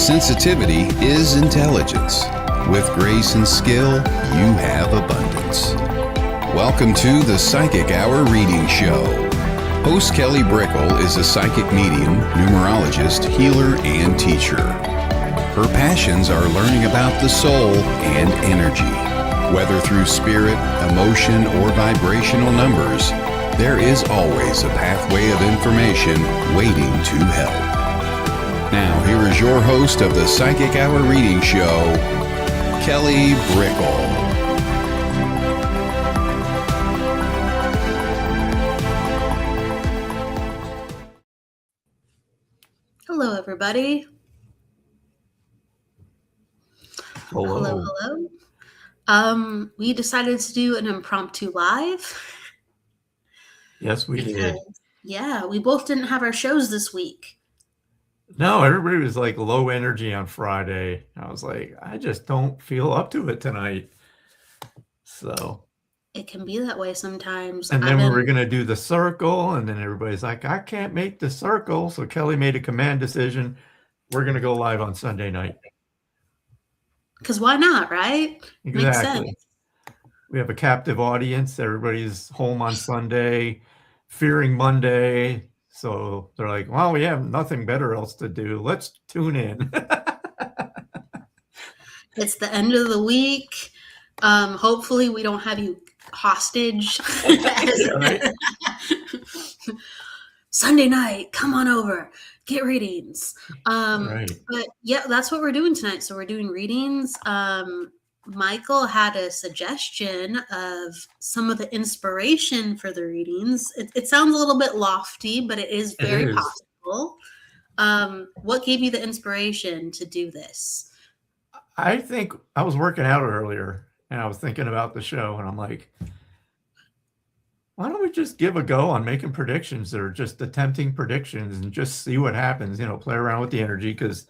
Sensitivity is intelligence. With grace and skill, you have abundance. Welcome to the Psychic Hour Reading Show. Host Kelly Brickle is a psychic medium, numerologist, healer, and teacher. Her passions are learning about the soul and energy. Whether through spirit, emotion, or vibrational numbers, there is always a pathway of information waiting to help. Now, here is your host of the Psychic Hour Reading Show, Kelly Brickle. Hello, everybody. Hello. Hello. We decided to do an impromptu live. Yes, we did. Yeah, we both didn't have our shows this week. No, everybody was like low energy on Friday. I was like, I just don't feel up to it tonight. So it can be that way sometimes. And then we were going to do the circle, and then everybody's like, I can't make the circle. So Kelly made a command decision. We're going to go live on Sunday night. Because why not, right? Exactly. Makes sense. We have a captive audience. Everybody's home on Sunday, fearing Monday. So they're like, well, we have nothing better else to do. Let's tune in. It's the end of the week. Hopefully we don't have you hostage. Right? Sunday night, come on over, get readings. Right. But yeah, that's what we're doing tonight. So we're doing readings. Michael had a suggestion of some of the inspiration for the readings. It sounds a little bit lofty, but it is very possible. What gave you the inspiration to do this? I think I was working out earlier and I was thinking about the show, and I'm like, why don't we just give a go on making predictions or just attempting predictions and just see what happens, play around with the energy. Because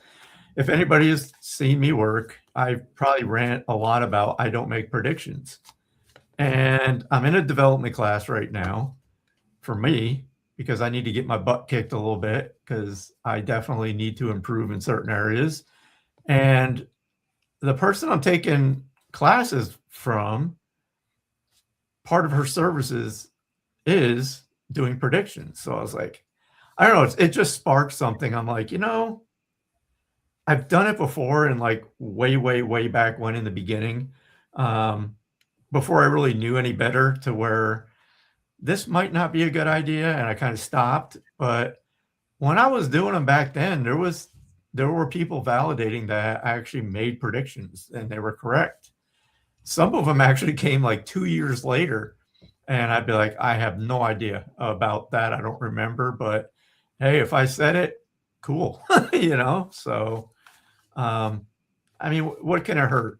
if anybody has seen me work, I probably rant a lot about I don't make predictions. And I'm in a development class right now for me because I need to get my butt kicked a little bit because I definitely need to improve in certain areas. And the person I'm taking classes from, part of her services is doing predictions. So I was like, I don't know, it just sparked something. I'm like, I've done it before in like way back when in the beginning, before I really knew any better, to where this might not be a good idea. And I kind of stopped. But when I was doing them back then, there were people validating that I actually made predictions and they were correct. Some of them actually came like 2 years later. And I'd be like, I have no idea about that. I don't remember. But hey, if I said it, cool. So I mean, what can it hurt?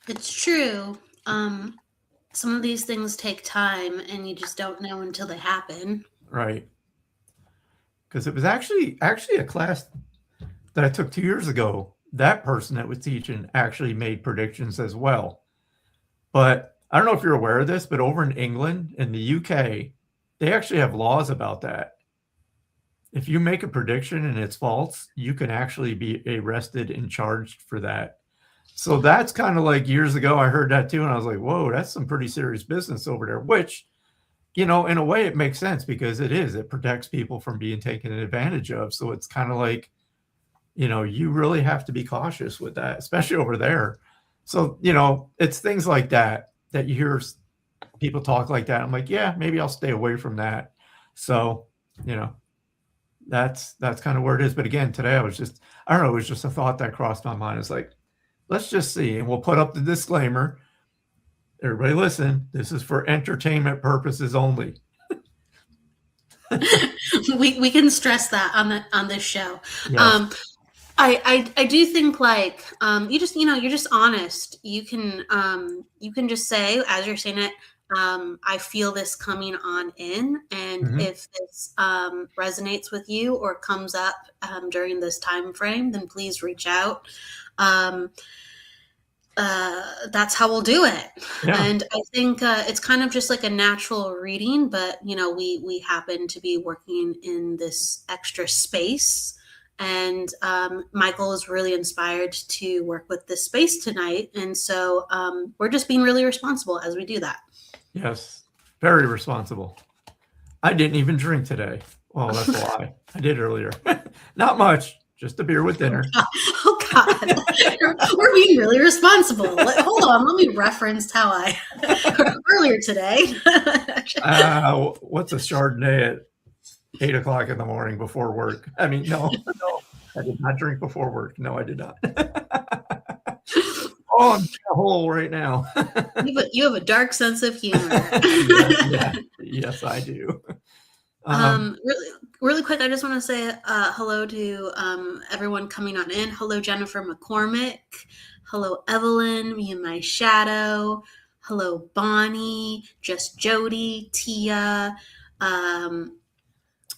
It's true. Some of these things take time and you just don't know until they happen. Right. Because it was actually a class that I took 2 years ago. That person that was teaching actually made predictions as well. But I don't know if you're aware of this, but over in England and the UK, they actually have laws about that. If you make a prediction and it's false, you can actually be arrested and charged for that. So that's kind of like years ago, I heard that too. And I was like, whoa, that's some pretty serious business over there, which, in a way it makes sense because it protects people from being taken advantage of. So it's kind of like, you really have to be cautious with that, especially over there. So, it's things like that you hear people talk like that. I'm like, yeah, maybe I'll stay away from that. So, that's kind of where it is. But again, today I was it was just a thought that crossed my mind. It's like, let's just see. And we'll put up the disclaimer. Everybody listen, this is for entertainment purposes only. we can stress that on this show. Yes. I do think like you just you're just honest. You can just say, as you're saying it, I feel this coming on in, and if this resonates with you or comes up during this time frame, then please reach out. That's how we'll do it. Yeah. And I think it's kind of just like a natural reading, but we happen to be working in this extra space And Michael is really inspired to work with this space tonight. And so we're just being really responsible as we do that. Yes, very responsible. I didn't even drink today. Well, that's a lie. I did earlier. Not much. Just a beer with dinner. Oh, God. We're being really responsible. Hold on. Let me reference how I earlier today. What's a Chardonnay at 8 o'clock in the morning before work? I mean, no, I did not drink before work. No, I did not. Oh, I'm in a hole right now. You have a dark sense of humor. Yes, I do. Really quick, I just want to say hello to everyone coming on in. Hello, Jennifer McCormick. Hello, Evelyn, me and my shadow. Hello, Bonnie, Just Jody, Tia.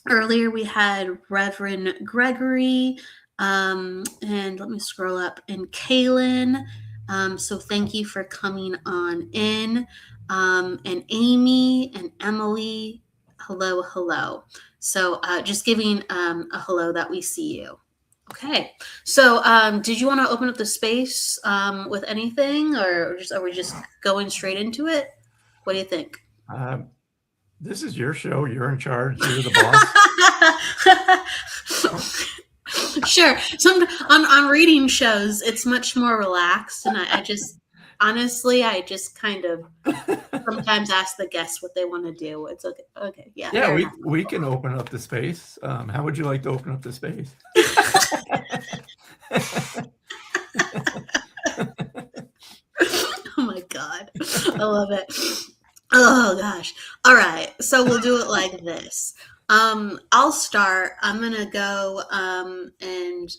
Earlier we had Reverend Gregory, and let me scroll up, and Kaylin. So thank you for coming on in. And Amy and Emily. Hello. So just giving a hello that we see you. Okay. So did you want to open up the space with anything, or are we just going straight into it? What do you think? This is your show. You're in charge. You're the boss. Sure. On reading shows, it's much more relaxed, and I just honestly, I just kind of sometimes ask the guests what they want to do. It's okay. Okay. Yeah. Yeah, we can open up the space. How would you like to open up the space? Oh my God. I love it. Oh gosh. All right. So we'll do it like this. I'll start. I'm going to go and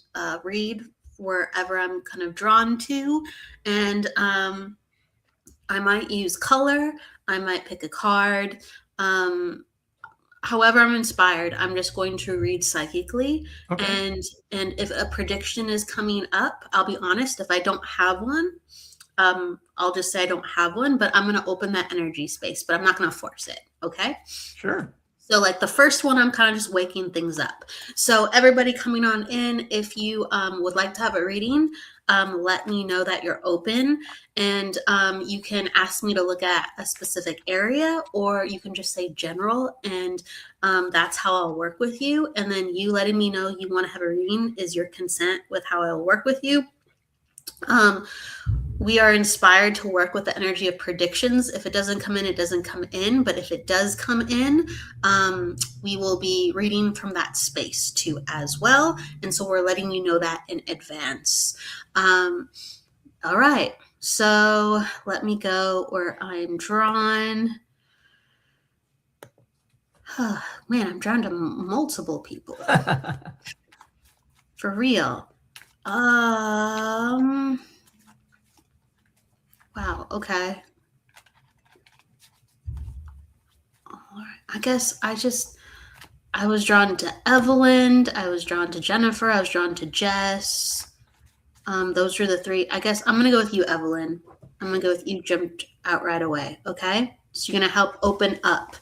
read wherever I'm kind of drawn to. And I might use color. I might pick a card. However I'm inspired, I'm just going to read psychically. Okay. And if a prediction is coming up, I'll be honest, if I don't have one, I'll just say I don't have one, but I'm going to open that energy space, but I'm not going to force it. Okay. Sure. So like the first one, I'm kind of just waking things up. So everybody coming on in, if you would like to have a reading, let me know that you're open, and you can ask me to look at a specific area, or you can just say general, and that's how I'll work with you. And then you letting me know you want to have a reading is your consent with how I'll work with you. We are inspired to work with the energy of predictions. If it doesn't come in, it doesn't come in. But if it does come in, we will be reading from that space too as well. And so we're letting you know that in advance. All right. So let me go where I'm drawn. Man, I'm drawn to multiple people. For real. Wow. Okay. All right. I guess I was drawn to Evelyn. I was drawn to Jennifer. I was drawn to Jess. Those are the three. I guess I'm going to go with you, Evelyn. I'm going to go with you. Jumped out right away. Okay. So you're going to help open up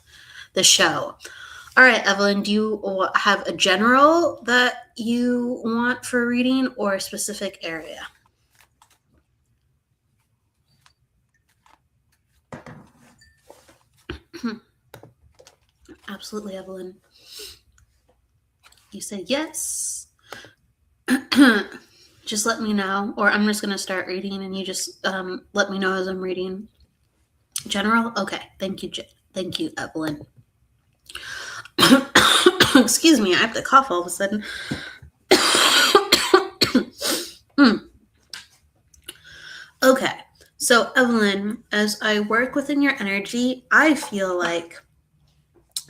the show. All right, Evelyn, do you have a general that you want for reading or a specific area? Absolutely, Evelyn. You said yes. Just let me know, or I'm just going to start reading and you just let me know as I'm reading. General? Okay. Thank you. Thank you, Evelyn. Excuse me. I have to cough all of a sudden. Okay. So, Evelyn, as I work within your energy, I feel like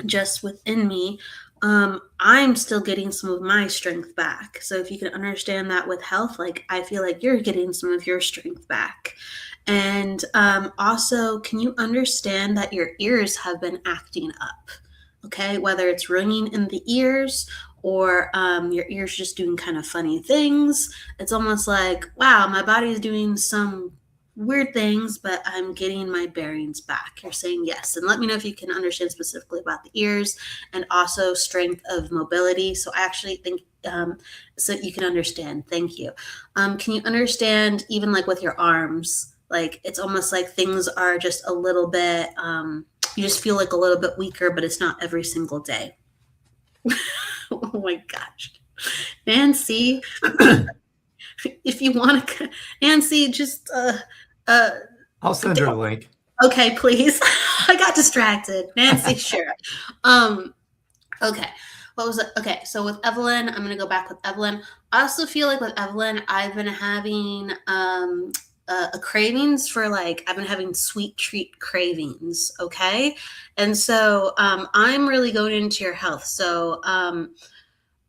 just within me, I'm still getting some of my strength back. So if you can understand that with health, like I feel like you're getting some of your strength back. And also, can you understand that your ears have been acting up? Okay, whether it's ringing in the ears or your ears just doing kind of funny things. It's almost like, wow, my body is doing some weird things, but I'm getting my bearings back. You're saying yes. And let me know if you can understand specifically about the ears and also strength of mobility. So I actually think so you can understand. Thank you. Can you understand even like with your arms? Like it's almost like things are just a little bit. You just feel like a little bit weaker, but it's not every single day. Oh my gosh, Nancy, if you want to, Nancy, just I'll send her a link. Okay, please. I got distracted. Nancy, sure. Okay. What was it? Okay, so with Evelyn, I'm gonna go back with Evelyn. I also feel like with Evelyn, I've been having a cravings for like I've been having sweet treat cravings. Okay, and so I'm really going into your health. So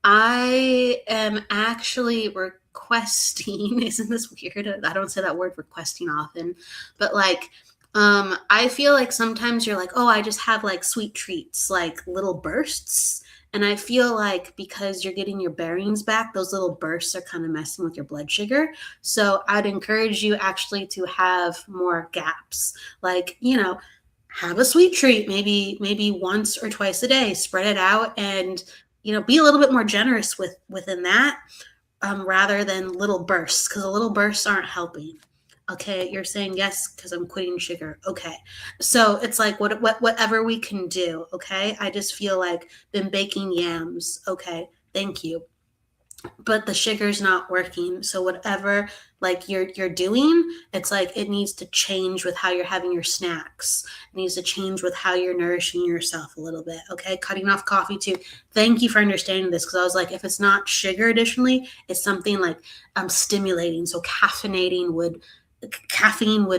I am actually requesting. Isn't this weird? I don't say that word requesting often, but like I feel like sometimes you're like, oh, I just have like sweet treats, like little bursts. And I feel like because you're getting your bearings back, those little bursts are kind of messing with your blood sugar. So I'd encourage you actually to have more gaps. Like, have a sweet treat, maybe once or twice a day, spread it out and be a little bit more generous within that, rather than little bursts, because the little bursts aren't helping. Okay, you're saying yes because I'm quitting sugar. Okay, so it's like whatever we can do. Okay, I just feel like been baking yams. Okay, thank you, but the sugar's not working. So whatever like you're doing, it's like it needs to change with how you're having your snacks. It needs to change with how you're nourishing yourself a little bit. Okay, cutting off coffee too. Thank you for understanding this, because I was like, if it's not sugar additionally, it's something like stimulating. So caffeine would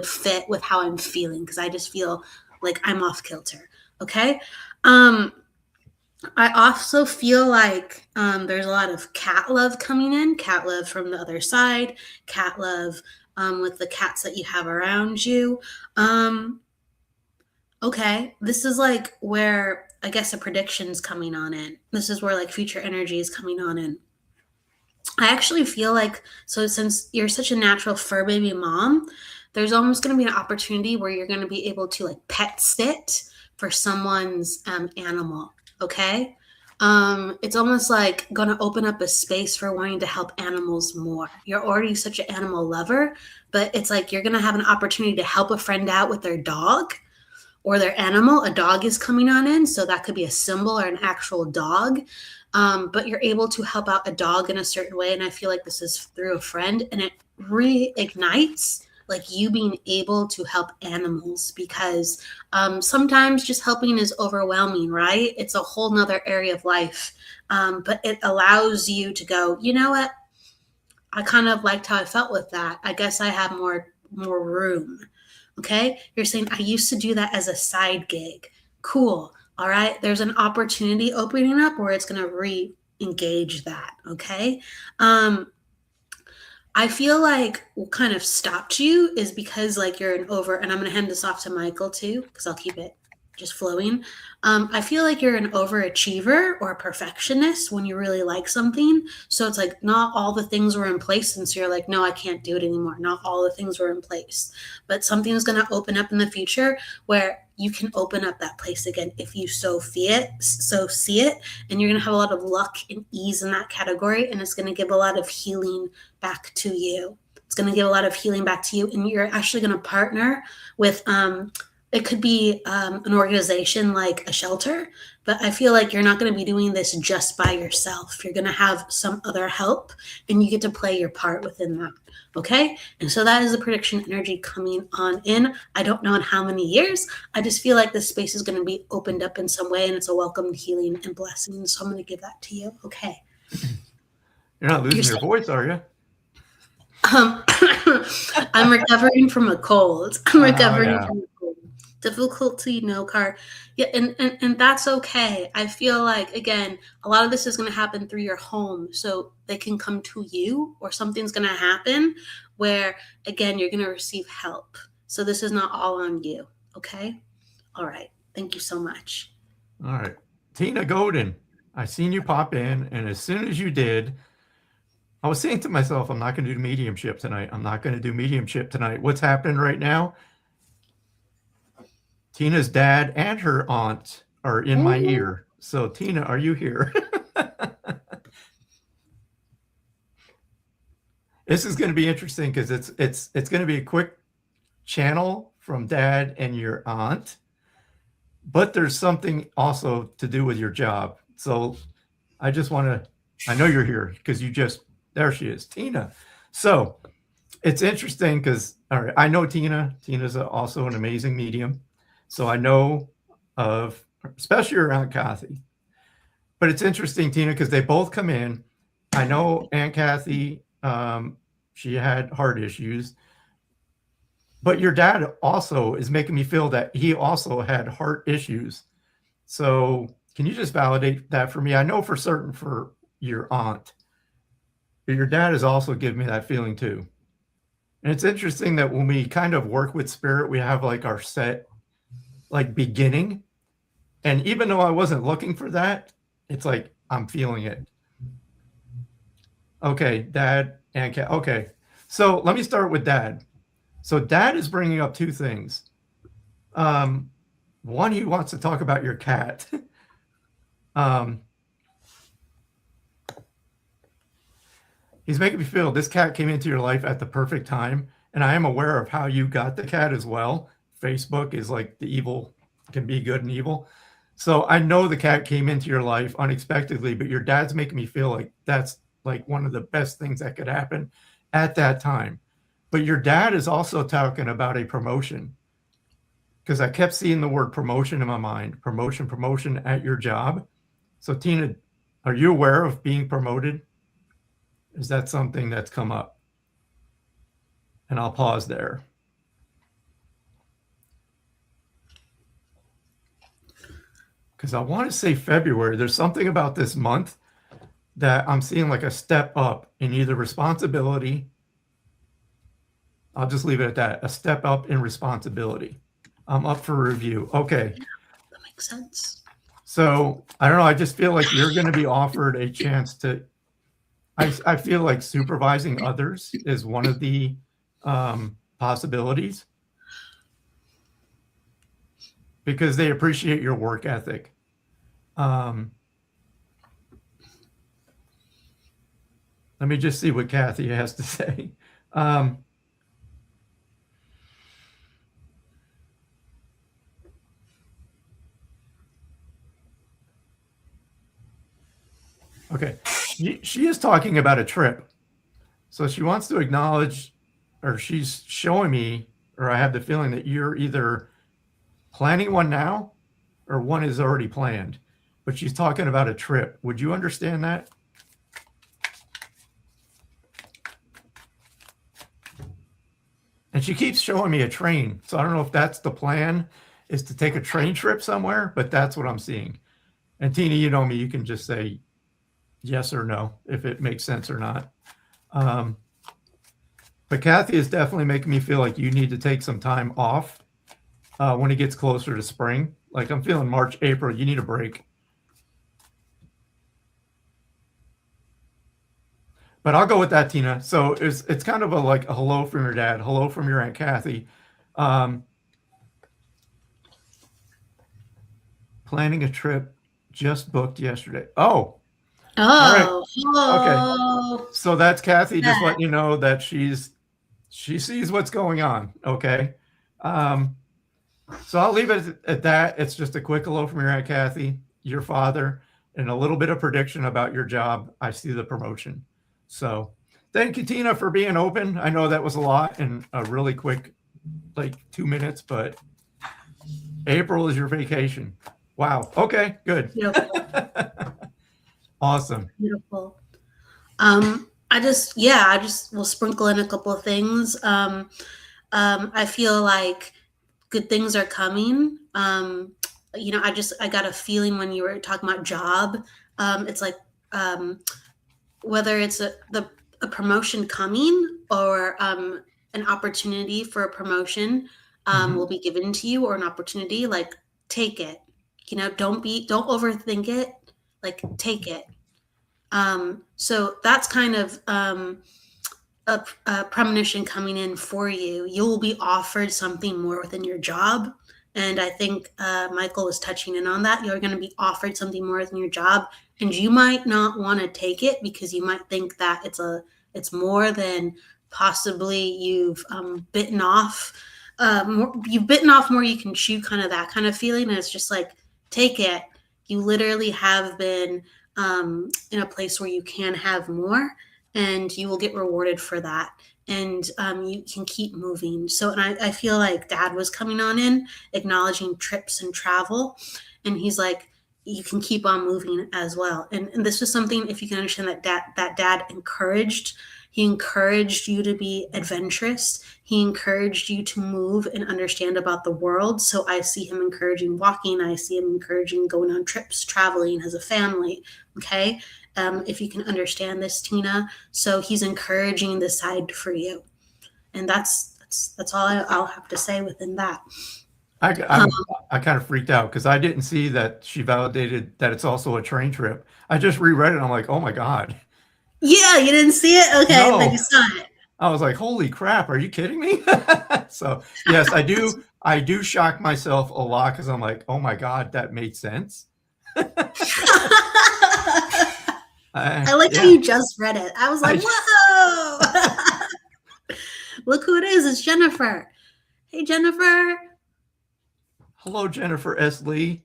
fit with how I'm feeling, because I just feel like I'm off kilter. Okay. I also feel like there's a lot of cat love coming in, cat love from the other side, cat love with the cats that you have around you. Okay, this is like where I guess a prediction's coming on in. This is where like future energy is coming on in. I actually feel like, so since you're such a natural fur baby mom, there's almost going to be an opportunity where you're going to be able to like pet sit for someone's animal. Okay. It's almost like going to open up a space for wanting to help animals more. You're already such an animal lover, but it's like you're going to have an opportunity to help a friend out with their dog or their animal. A dog is coming on in, so that could be a symbol or an actual dog. But you're able to help out a dog in a certain way, and I feel like this is through a friend, and it reignites like you being able to help animals, because sometimes just helping is overwhelming, right? It's a whole nother area of life, but it allows you to go, you know what? I kind of liked how I felt with that. I guess I have more room. Okay. You're saying I used to do that as a side gig. Cool. All right. There's an opportunity opening up where it's going to re-engage that. Okay. I feel like what kind of stopped you is because like you're and I'm going to hand this off to Michael too, because I'll keep it just flowing. I feel like you're an overachiever or a perfectionist when you really like something. So it's like not all the things were in place. And so you're like, no, I can't do it anymore. Not all the things were in place. But something's going to open up in the future where you can open up that place again if you so see it. And you're going to have a lot of luck and ease in that category. And it's going to give a lot of healing back to you. It's going to give a lot of healing back to you. And you're actually going to partner with it could be an organization like a shelter, but I feel like you're not going to be doing this just by yourself. You're going to have some other help, and you get to play your part within that. Okay. And so that is the prediction energy coming on in. I don't know in how many years. I just feel like this space is going to be opened up in some way, and it's a welcome healing and blessing. So I'm going to give that to you. Okay. You're not losing your voice, are you? I'm recovering from a cold. From a cold. Difficulty, no car. Yeah, and that's okay. I feel like, again, a lot of this is going to happen through your home, so they can come to you, or something's going to happen where, again, you're going to receive help. So this is not all on you. Okay. All right. Thank you so much. All right. Tina Godin, I seen you pop in, and as soon as you did, I was saying to myself, I'm not going to do mediumship tonight. What's happening right now? Tina's dad and her aunt are in my ear. So Tina, are you here? This is going to be interesting because it's going to be a quick channel from Dad and your aunt, but there's something also to do with your job. So I just want to, I know you're here because there she is, Tina. So it's interesting because, all right, I know Tina. Tina's also an amazing medium. So I know of, especially your Aunt Kathy. But it's interesting, Tina, because they both come in. I know Aunt Kathy, she had heart issues. But your dad also is making me feel that he also had heart issues. So can you just validate that for me? I know for certain for your aunt, but your dad has also given me that feeling too. And it's interesting that when we kind of work with spirit, we have like our set like beginning. And even though I wasn't looking for that, it's like I'm feeling it. Okay, Dad and cat. Okay, so let me start with Dad. So Dad is bringing up two things. One, he wants to talk about your cat. He's making me feel this cat came into your life at the perfect time, and I am aware of how you got the cat as well. Facebook is like the evil can be good and evil. So I know the cat came into your life unexpectedly, but your dad's making me feel like that's like one of the best things that could happen at that time. But your dad is also talking about a promotion, because I kept seeing the word promotion in my mind. Promotion at your job. So Tina, are you aware of being promoted? Is that something that's come up? And I'll pause there. Because I want to say February. There's something about this month that I'm seeing like a step up in either responsibility. I'll just leave it at that. A step up in responsibility. I'm up for review. Okay. That makes sense. So I don't know. I just feel like you're going to be offered a chance to. I feel like supervising others is one of the possibilities, because they appreciate your work ethic. Let me just see what Kathy has to say. Okay, she is talking about a trip. So she wants to acknowledge, or she's showing me, or I have the feeling that you're either planning one now or one is already planned. But she's talking about a trip. Would you understand that? And she keeps showing me a train. So I don't know if that's the plan, is to take a train trip somewhere, but that's what I'm seeing. And Tina, you know me, you can just say yes or no if it makes sense or not. But Kathy is definitely making me feel like you need to take some time off when it gets closer to spring. Like I'm feeling March, April, you need a break. But I'll go with that, Tina. So it's kind of like a hello from your dad, hello from your Aunt Kathy. Planning a trip just booked yesterday. Oh. Oh. Right. Okay. So that's Kathy just letting you know that she sees what's going on. Okay. So I'll leave it at that. It's just a quick hello from your Aunt Kathy, your father, and a little bit of prediction about your job. I see the promotion. So thank you, Tina, for being open. I know that was a lot in a really quick, like 2 minutes, but April is your vacation. Wow. Okay, good. Awesome. Beautiful. I just will sprinkle in a couple of things. I feel like good things are coming. I got a feeling when you were talking about job. It's like whether it's a promotion coming or an opportunity for a promotion will be given to you, or an opportunity, like take it. Don't overthink it. Like take it. So that's kind of a premonition coming in for you. You'll be offered something more within your job. And I think Michael was touching in on that. You're going to be offered something more within your job, and you might not want to take it because you might think that it's a It's more than possibly you've bitten off. You've bitten off more you can chew, kind of that kind of feeling. And it's just like, take it. You literally have been in a place where you can have more, and you will get rewarded for that. And you can keep moving. So, and I feel like Dad was coming on in, acknowledging trips and travel. And he's like, you can keep on moving as well. And this was something, if you can understand, that Dad encouraged. He encouraged you to be adventurous. He encouraged you to move and understand about the world. So I see him encouraging walking. I see him encouraging going on trips, traveling as a family. Okay. If you can understand this, Tina. So he's encouraging this side for you. And that's all I'll have to say within that. I kind of freaked out because I didn't see that she validated that it's also a train trip. I just reread it and I'm like, oh my God. Yeah, you didn't see it? Okay, No. but you saw it. I was like, holy crap, are you kidding me? So yes, I do shock myself a lot because I'm like, oh my God, that made sense. I like how you just read it. I was like, whoa! Look who it is. It's Jennifer. Hey, Jennifer. Hello, Jennifer S. Lee.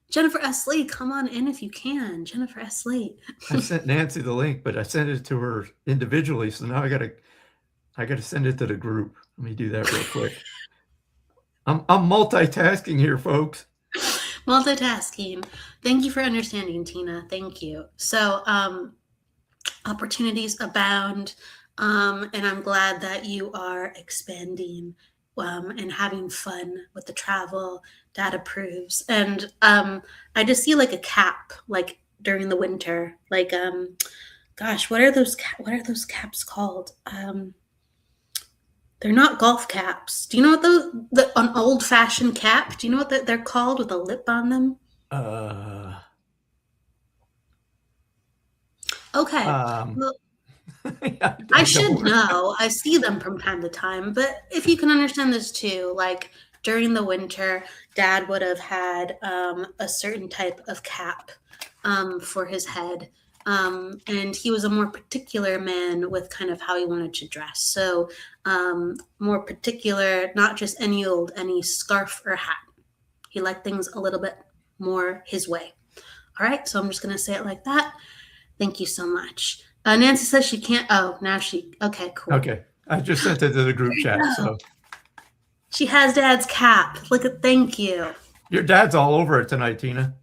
Jennifer S. Lee, come on in if you can. Jennifer S. Lee. I sent Nancy the link, but I sent it to her individually. So now I gotta send it to the group. Let me do that real quick. I'm multitasking here, folks. Multitasking. Thank you for understanding, Tina. Thank you. So opportunities abound, and I'm glad that you are expanding and having fun with the travel. Dad approves. And I just see like a cap, like during the winter, like gosh, what are those caps called? They're not golf caps. Do you know what an old fashioned cap? Do you know what they're called with a lip on them? Okay. Well, I should know. I see them from time to time. But if you can understand this too, like during the winter, Dad would have had a certain type of cap for his head. And he was a more particular man with kind of how he wanted to dress. So more particular, not just any scarf or hat. He liked things a little bit more his way. All right. So I'm just going to say it like that. Thank you so much. Nancy says she can't. Oh, now okay, cool. Okay. I just sent it to the group chat. So she has Dad's cap. Thank you. Your dad's all over it tonight, Tina.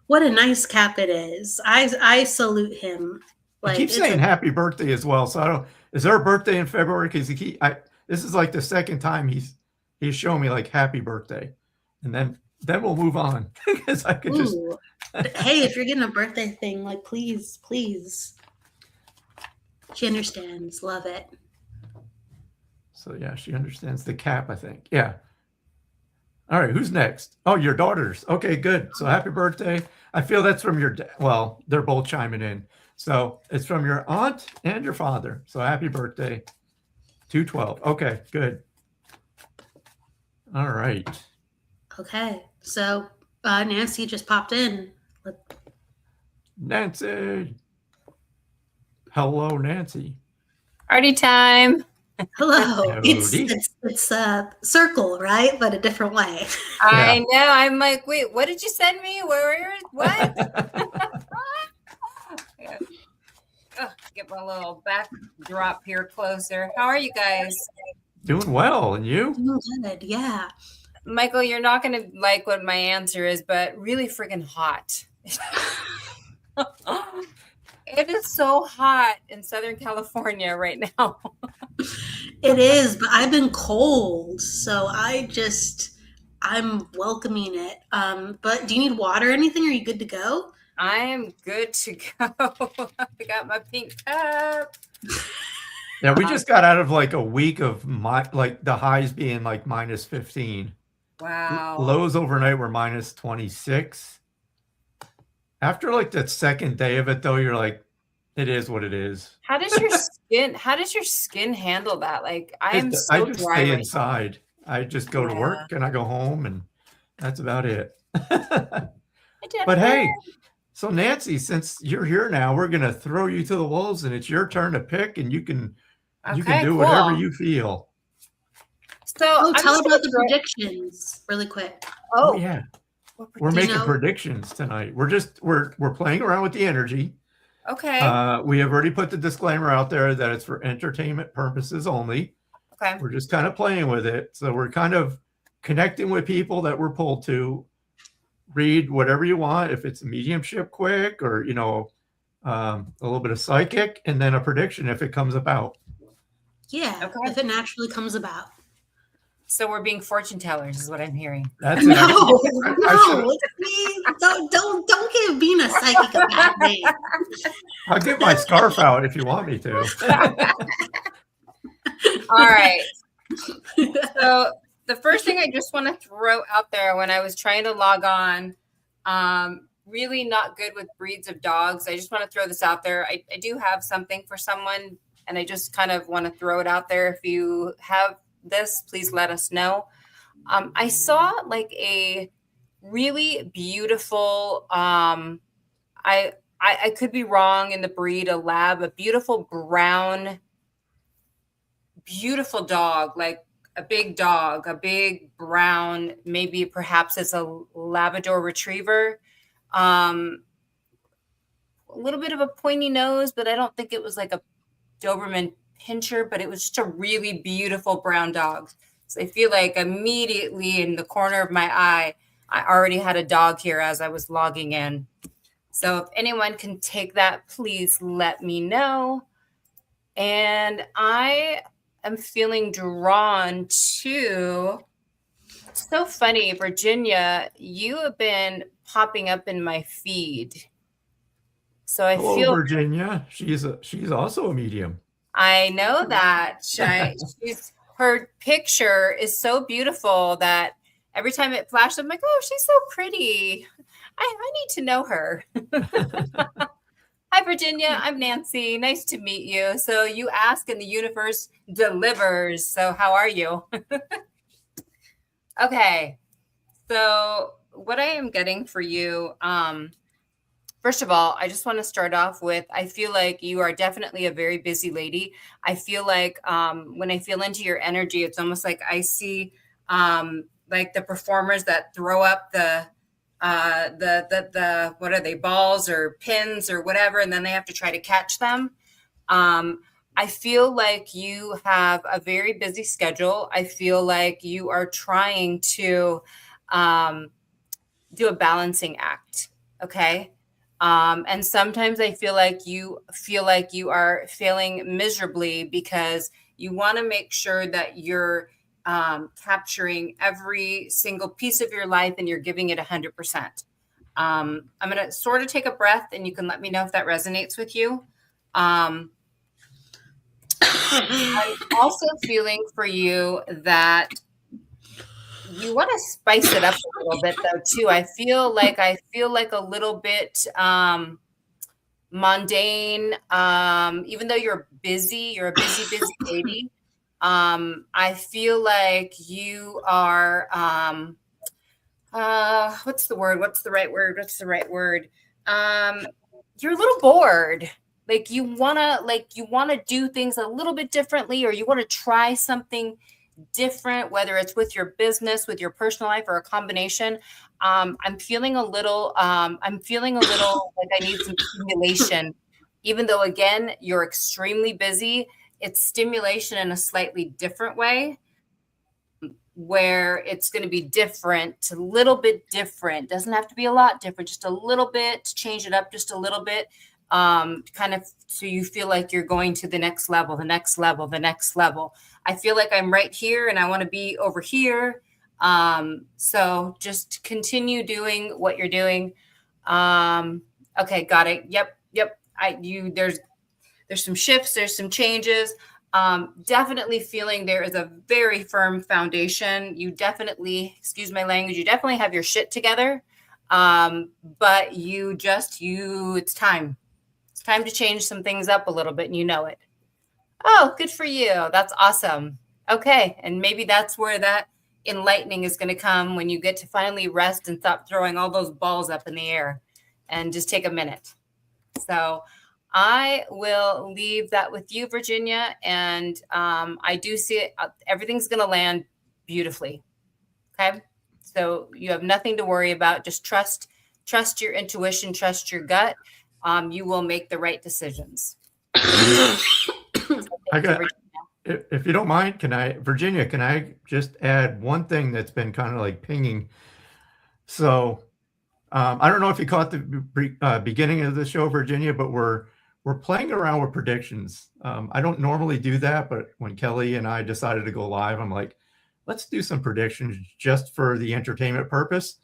What a nice cap it is. I salute him. He keeps saying happy birthday as well. So is there a birthday in February? Because this is like the second time he's shown me like happy birthday. And then we'll move on. Because I could just hey, if you're getting a birthday thing, like please. She understands. Love it. So yeah, she understands the cap, I think. Yeah. All right, who's next? Oh, your daughters. Okay, good. So happy birthday. I feel that's from your dad. Well, they're both chiming in. So it's from your aunt and your father. So happy birthday. 212. Okay, good. All right. Okay. So Nancy just popped in. Nancy. Hello, Nancy. Party time. Hello. It's a circle, right? But a different way. I know. I'm like, wait, what did you send me? What? Get my little backdrop here closer. How are you guys? Doing well. And you? Doing good. Yeah. Michael, you're not going to like what my answer is, but really freaking hot. It is so hot in Southern California right now. It is, but I've been cold, so I'm welcoming it. But do you need water or anything? Are you good to go? I am good to go. I got my pink cup. Yeah, we just got out of like a week of the highs being like minus 15. Wow. Lows overnight were minus 26. After like the second day of it, though, you're like, it is what it is. How does your skin handle that? Like I just stay inside. I just go to work and I go home and that's about it. But hey, So Nancy, since you're here now, we're going to throw you to the wolves, and it's your turn to pick, and you can do whatever you feel. So tell about the predictions really quick. Oh yeah, we're making predictions tonight. We're playing around with the energy. Okay. We have already put the disclaimer out there that it's for entertainment purposes only. Okay. We're just kind of playing with it. So we're kind of connecting with people that we're pulled to. Read whatever you want, if it's a mediumship quick or, a little bit of psychic, and then a prediction if it comes about. Yeah, if it naturally comes about. So we're being fortune tellers is what I'm hearing. That's no, don't give being a psychic a bad name. I'll get my scarf out if you want me to. All right. So the first thing I just want to throw out there when I was trying to log on, really not good with breeds of dogs. I just want to throw this out there. I do have something for someone, and I just kind of want to throw it out there. If you have this, please let us know. I saw like a really beautiful, I could be wrong in the breed, a lab, a beautiful brown, beautiful dog, like a big dog, a big brown, maybe perhaps it's a Labrador retriever. A little bit of a pointy nose, but I don't think it was like a Doberman Pinscher, but it was just a really beautiful brown dog. So I feel like immediately in the corner of my eye, I already had a dog here as I was logging in. So if anyone can take that, please let me know. And I am feeling drawn to, it's so funny, Virginia, you have been popping up in my feed. So I feel Virginia, she's also a medium. I know that. Her picture is so beautiful that every time it flashes, I'm like, oh, she's so pretty. I need to know her. Hi, Virginia. I'm Nancy. Nice to meet you. So you ask and the universe delivers. So how are you? Okay. So what I am getting for you, first of all, I just want to start off with, I feel like you are definitely a very busy lady. I feel like when I feel into your energy, it's almost like I see like the performers that throw up the what are they, balls or pins or whatever, and then they have to try to catch them. I feel like you have a very busy schedule. I feel like you are trying to do a balancing act. Okay. And sometimes I feel like you are failing miserably because you want to make sure that you're capturing every single piece of your life and you're giving it 100%. I'm going to sort of take a breath and you can let me know if that resonates with you. I'm also feeling for you that you want to spice it up a little bit though too. I feel like a little bit mundane. Even though you're a busy lady. I feel like you are what's the right word? You're a little bored. Like you wanna do things a little bit differently, or you want to try something different, whether it's with your business, with your personal life, or a combination. I'm feeling a little like I need some stimulation, even though again, you're extremely busy. It's stimulation in a slightly different way, where it's going to be different, a little bit different. Doesn't have to be a lot different, just a little bit, to change it up just a little bit. Kind of so you feel like you're going to the next level, the next level, the next level. I feel like I'm right here and I want to be over here. So just continue doing what you're doing. Okay, got it. Yep. There's some shifts, there's some changes. Definitely feeling there is a very firm foundation. You definitely, excuse my language, you definitely have your shit together. But it's time. It's time to change some things up a little bit, and you know it. Oh, good for you. That's awesome. Okay. And maybe that's where that enlightening is going to come, when you get to finally rest and stop throwing all those balls up in the air. and just take a minute. So I will leave that with you, Virginia. And I do see it. Everything's going to land beautifully. Okay. So you have nothing to worry about. Just trust your intuition, trust your gut. You will make the right decisions. If you don't mind, Virginia, can I just add one thing that's been kind of like pinging? So I don't know if you caught the beginning of the show, Virginia, but we're playing around with predictions. I don't normally do that, but when Kelly and I decided to go live, I'm like, let's do some predictions just for the entertainment purpose.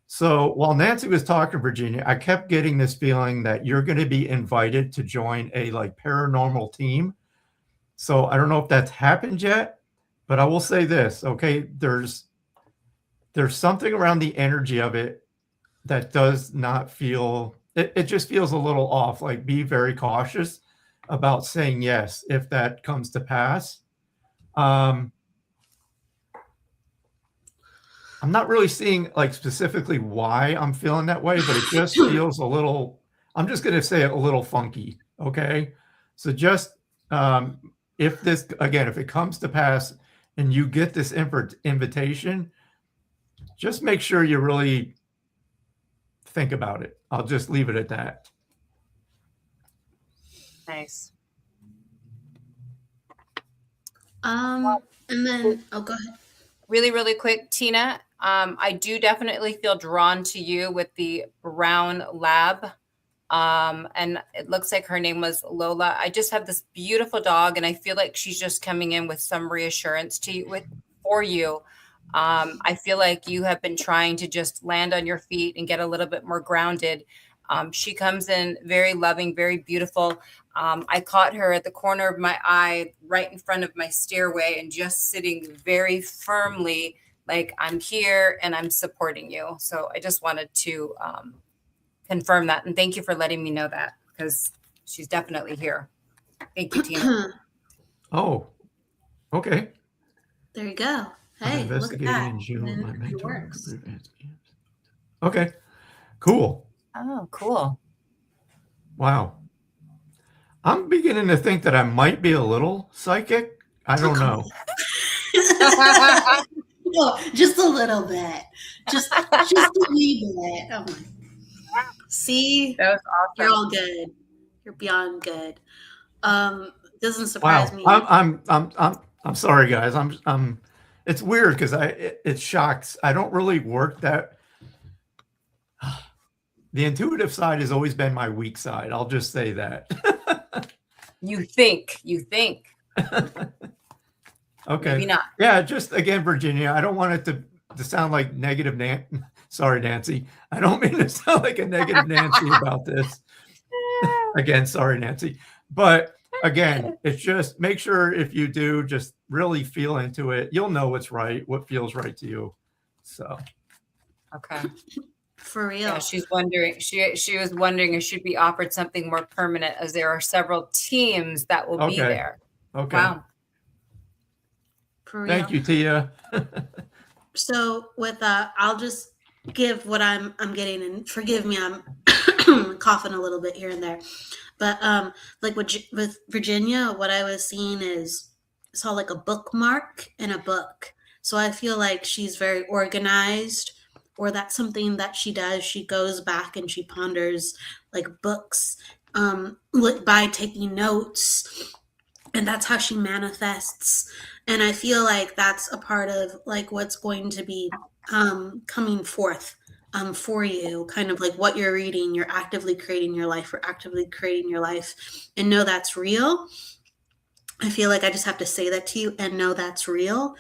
So while Nancy was talking, Virginia, I kept getting this feeling that you're going to be invited to join a like paranormal team. So I don't know if that's happened yet, but I will say this. Okay, there's something around the energy of it that does not feel, it just feels a little off. Like, be very cautious about saying yes if that comes to pass. I'm not really seeing like specifically why I'm feeling that way, but it just feels a little, I'm just going to say it, a little funky. Okay. So just, if it comes to pass and you get this invitation, just make sure you really think about it. I'll just leave it at that. Nice. And then, go ahead. Really, really quick, Tina. I do definitely feel drawn to you with the brown lab. And it looks like her name was Lola. I just have this beautiful dog, and I feel like she's just coming in with some reassurance for you. I feel like you have been trying to just land on your feet and get a little bit more grounded. She comes in very loving, very beautiful. I caught her at the corner of my eye, right in front of my stairway, and just sitting very firmly, like, I'm here and I'm supporting you. So I just wanted to confirm that. And thank you for letting me know that, because she's definitely here. Thank you, Tina. Oh, okay. There you go. Hey, look at that. In June, it works. Okay, cool. Oh, cool. Wow. I'm beginning to think that I might be a little psychic. I don't know. Oh, just a little bit. Just a wee bit. Oh my. See, that was awesome. You're all good. You're beyond good. Doesn't surprise me. I'm sorry, guys. It's weird because it shocks. I don't really work that. The intuitive side has always been my weak side. I'll just say that. You think. Okay. Maybe not. Yeah, just again, Virginia, I don't want it to sound like negative sorry, Nancy. I don't mean to sound like a negative Nancy about this. Again, sorry, Nancy. But again, it's just make sure if you do just really feel into it, you'll know what's right, what feels right to you. So okay. For real. Yeah, she's wondering. She was wondering if she'd be offered something more permanent, as there are several teams that will be there. Okay. Wow. For real. Thank you, Tia. So with I'll just give what I'm getting, and forgive me, I'm coughing a little bit here and there. But like with Virginia, what I was seeing saw like a bookmark in a book. So I feel like she's very organized, or that's something that she does. She goes back and she ponders like books by taking notes, and that's how she manifests. And I feel like that's a part of like what's going to be coming forth for you, kind of like what you're reading. You're actively creating your life, or actively creating your life, and know that's real. I feel like I just have to say that to you and know that's real.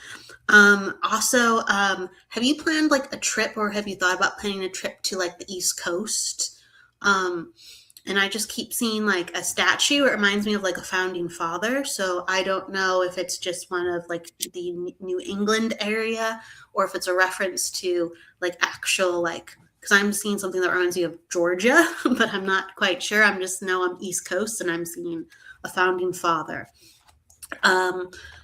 Also, have you planned like a trip, or have you thought about planning a trip to like the East Coast? And I just keep seeing like a statue. It reminds me of like a founding father. So I don't know if it's just one of like the New England area, or if it's a reference to like actual, like, because I'm seeing something that reminds me of Georgia, but I'm not quite sure. I'm East Coast, and I'm seeing a founding father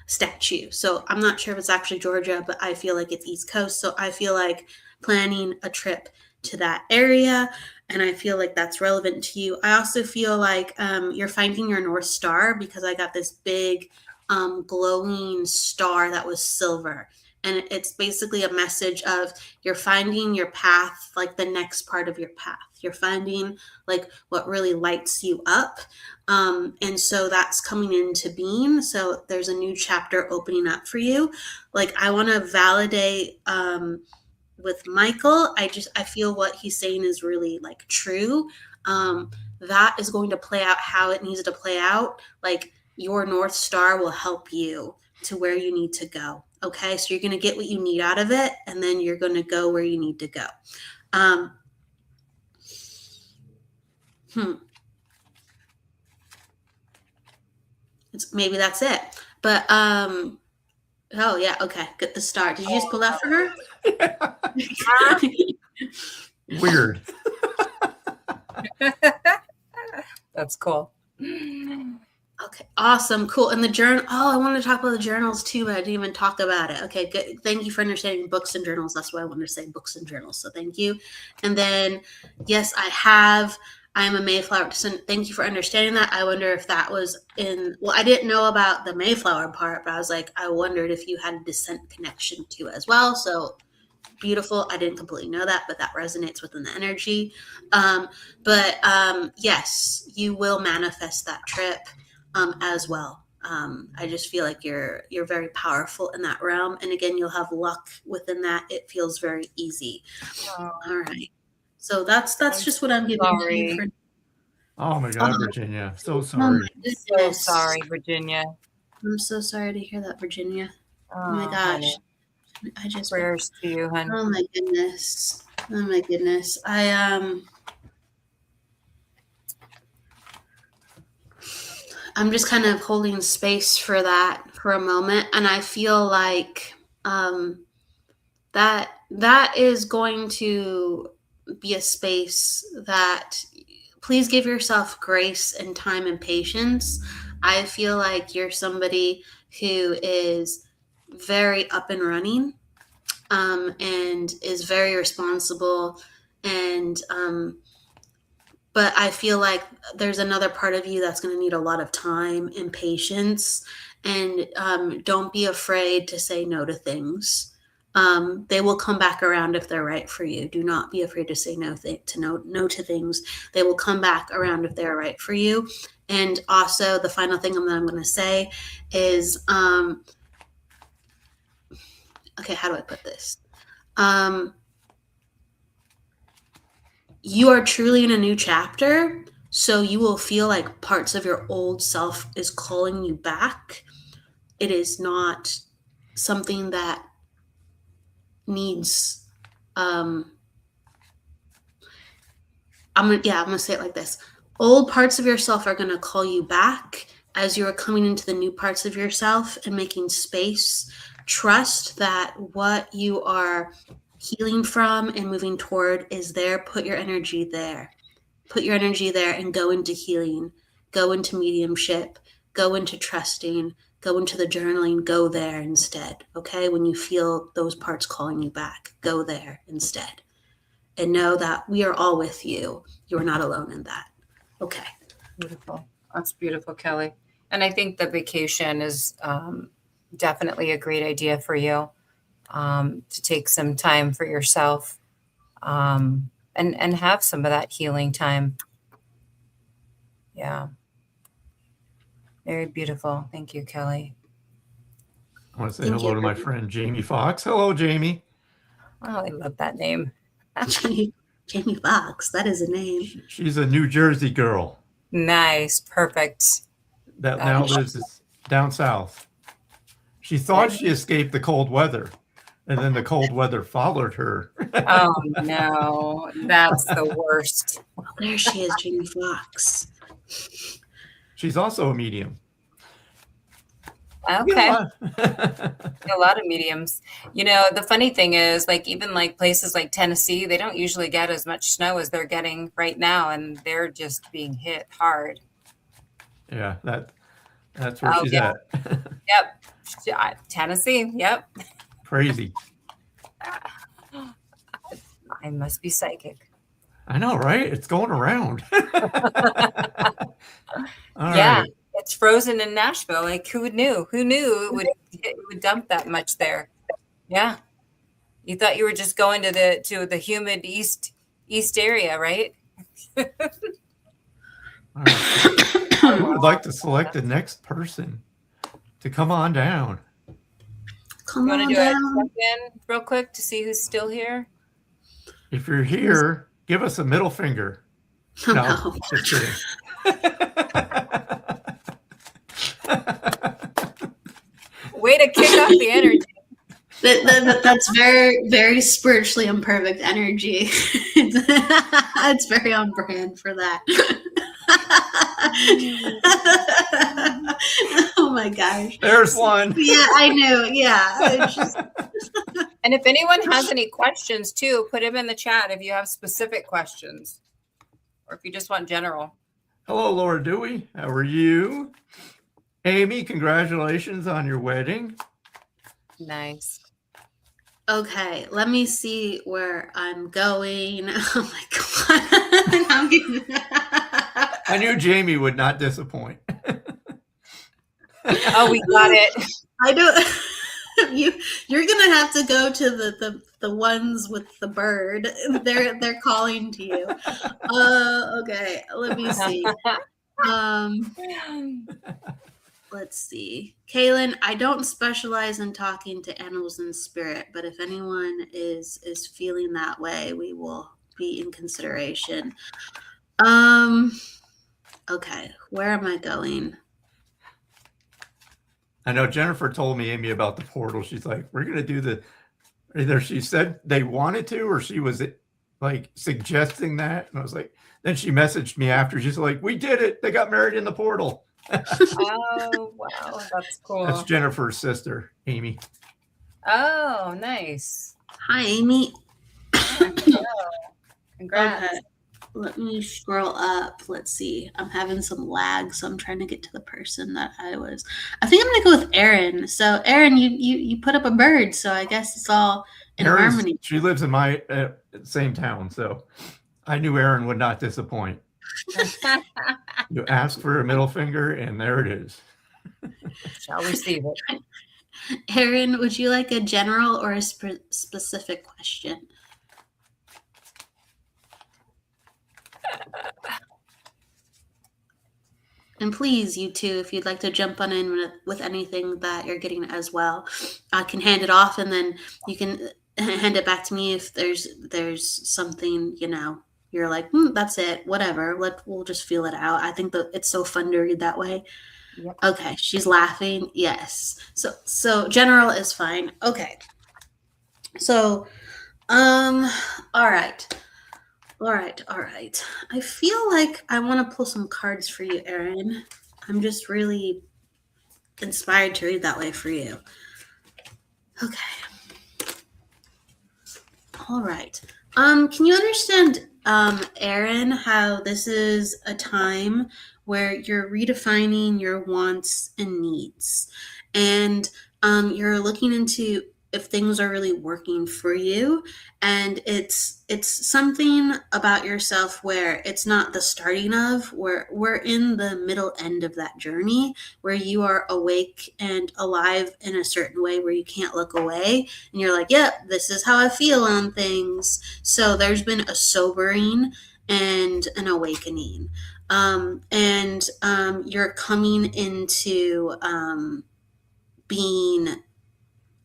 statue. So I'm not sure if it's actually Georgia, but I feel like it's East Coast. So I feel like planning a trip to that area. And I feel like that's relevant to you. I also feel like you're finding your North Star, because I got this big glowing star that was silver. And it's basically a message of you're finding your path, like the next part of your path. You're finding like what really lights you up. And so that's coming into being. So there's a new chapter opening up for you. Like, I want to validate with Michael. I feel what he's saying is really like true. That is going to play out how it needs to play out. Like, your North Star will help you to where you need to go. Okay. So you're going to get what you need out of it, and then you're going to go where you need to go. Maybe that's it. But, oh yeah. Okay. Get the star. Did you just pull that for her? Weird. That's cool. Okay, awesome, cool. And the journal. Oh, I wanted to talk about the journals too, but I didn't even talk about it. Okay, good. Thank you for understanding books and journals. That's why I wanted to say books and journals. So thank you. And then, yes, I am a Mayflower descendant. Thank you for understanding that. I wonder if that was in. Well, I didn't know about the Mayflower part, but I was like, I wondered if you had a descent connection to it as well. So beautiful. I didn't completely know that, but that resonates within the energy. Yes, you will manifest that trip as well. I just feel like you're very powerful in that realm. And again, you'll have luck within that. It feels very easy. Oh. All right. So that's just what I'm giving you for. Oh my God, Virginia. So Oh sorry. my So goodness. sorry, Virginia. I'm so sorry to hear that, Virginia. Oh my gosh. Honey. I just Prayers to you, honey. Oh my goodness. Oh my goodness. I'm just kind of holding space for that for a moment. And I feel like that is going to be a space that, please give yourself grace and time and patience. I feel like you're somebody who is very up and running, and is very responsible. And but I feel like there's another part of you that's going to need a lot of time and patience. And don't be afraid to say no to things. They will come back around if they're right for you. Do not be afraid to say no to things. They will come back around if they're right for you. And also, the final thing that I'm going to say is, okay, how do I put this? You are truly in a new chapter, so you will feel like parts of your old self is calling you back. It is not something that needs, I'm gonna say it like this. Old parts of yourself are gonna call you back as you are coming into the new parts of yourself and making space. Trust that what you are healing from and moving toward is there. Put your energy there. Put your energy there and go into healing, go into mediumship, go into trusting, go into the journaling, go there instead. Okay. When you feel those parts calling you back, go there instead. And know that we are all with you. You're not alone in that. Okay. Beautiful. That's beautiful, Kelly. And I think the vacation is definitely a great idea for you, to take some time for yourself, and have some of that healing time. Yeah. Very beautiful. Thank you, Kelly. I want to say hello to my friend Jamie Fox. Hello, Jamie. Oh, I love that name. Jamie Fox, that is a name. She's a New Jersey girl. Nice. Perfect. That now lives down south. She thought she escaped the cold weather, and then the cold weather followed her. Oh, no. That's the worst. Well, there she is, Jamie Fox. She's also a medium. Okay. A lot of mediums. The funny thing is, like, even like places like Tennessee, they don't usually get as much snow as they're getting right now, and they're just being hit hard. Yeah, that's where she's at. Yep. Tennessee. Yep. Crazy. I must be psychic. I know, right? It's going around. All Yeah, right. it's frozen in Nashville. Like, who knew? Who knew it would dump that much there? Yeah, you thought you were just going to the humid east area, right? All right. Who would like to select the next person to come on down? Come You want on to do a down. check-in real quick to see who's still here? If you're here, give us a middle finger. No, just kidding. Way to kick off the energy. That's very, very spiritually imperfect energy. It's very on brand for that. Oh my gosh. There's one. Yeah, I knew. Yeah. And if anyone has any questions too, put them in the chat if you have specific questions or if you just want general. Hello, Laura Dewey. How are you? Amy, congratulations on your wedding. Nice. Okay, let me see where I'm going. Oh my god. I'm getting... I knew Jamie would not disappoint. Oh, we got it. I don't. You're gonna have to go to the ones with the bird. They're calling to you. Okay. Let me see. Let's see. Kaylin, I don't specialize in talking to animals in spirit, but if anyone is feeling that way, we will be in consideration. Okay, where am I going? I know Jennifer told me, Amy, about the portal. She's like, we're going to do either she said they wanted to, or she was like suggesting that. And I was like, then she messaged me after. She's like, we did it. They got married in the portal. Oh, wow. That's cool. That's Jennifer's sister, Amy. Oh, nice. Hi, Amy. Congrats. Okay. Let me scroll up. Let's see. I'm having some lag, so I'm trying to get to the person that I was. I think I'm gonna go with Erin. So, Erin, you put up a bird, so I guess it's all in harmony. She lives in my same town, so I knew Erin would not disappoint. You ask for a middle finger, and there it is. Shall receive it. Erin, would you like a general or a specific question? And please, you two, if you'd like to jump on in with anything that you're getting as well, I can hand it off, and then you can hand it back to me if there's something, you're like, that's it, whatever. We'll just feel it out. I think that it's so fun to read that way. Yep. Okay, she's laughing. Yes. So general is fine. Okay. So, all right. All right. I feel like I want to pull some cards for you, Erin. I'm just really inspired to read that way for you. Okay. All right. Can you understand, Erin, how this is a time where you're redefining your wants and needs, and you're looking into if things are really working for you, and it's something about yourself where it's not the starting of, where we're in the middle end of that journey where you are awake and alive in a certain way where you can't look away, and you're like, yep, this is how I feel on things. So there's been a sobering and an awakening, and you're coming into being,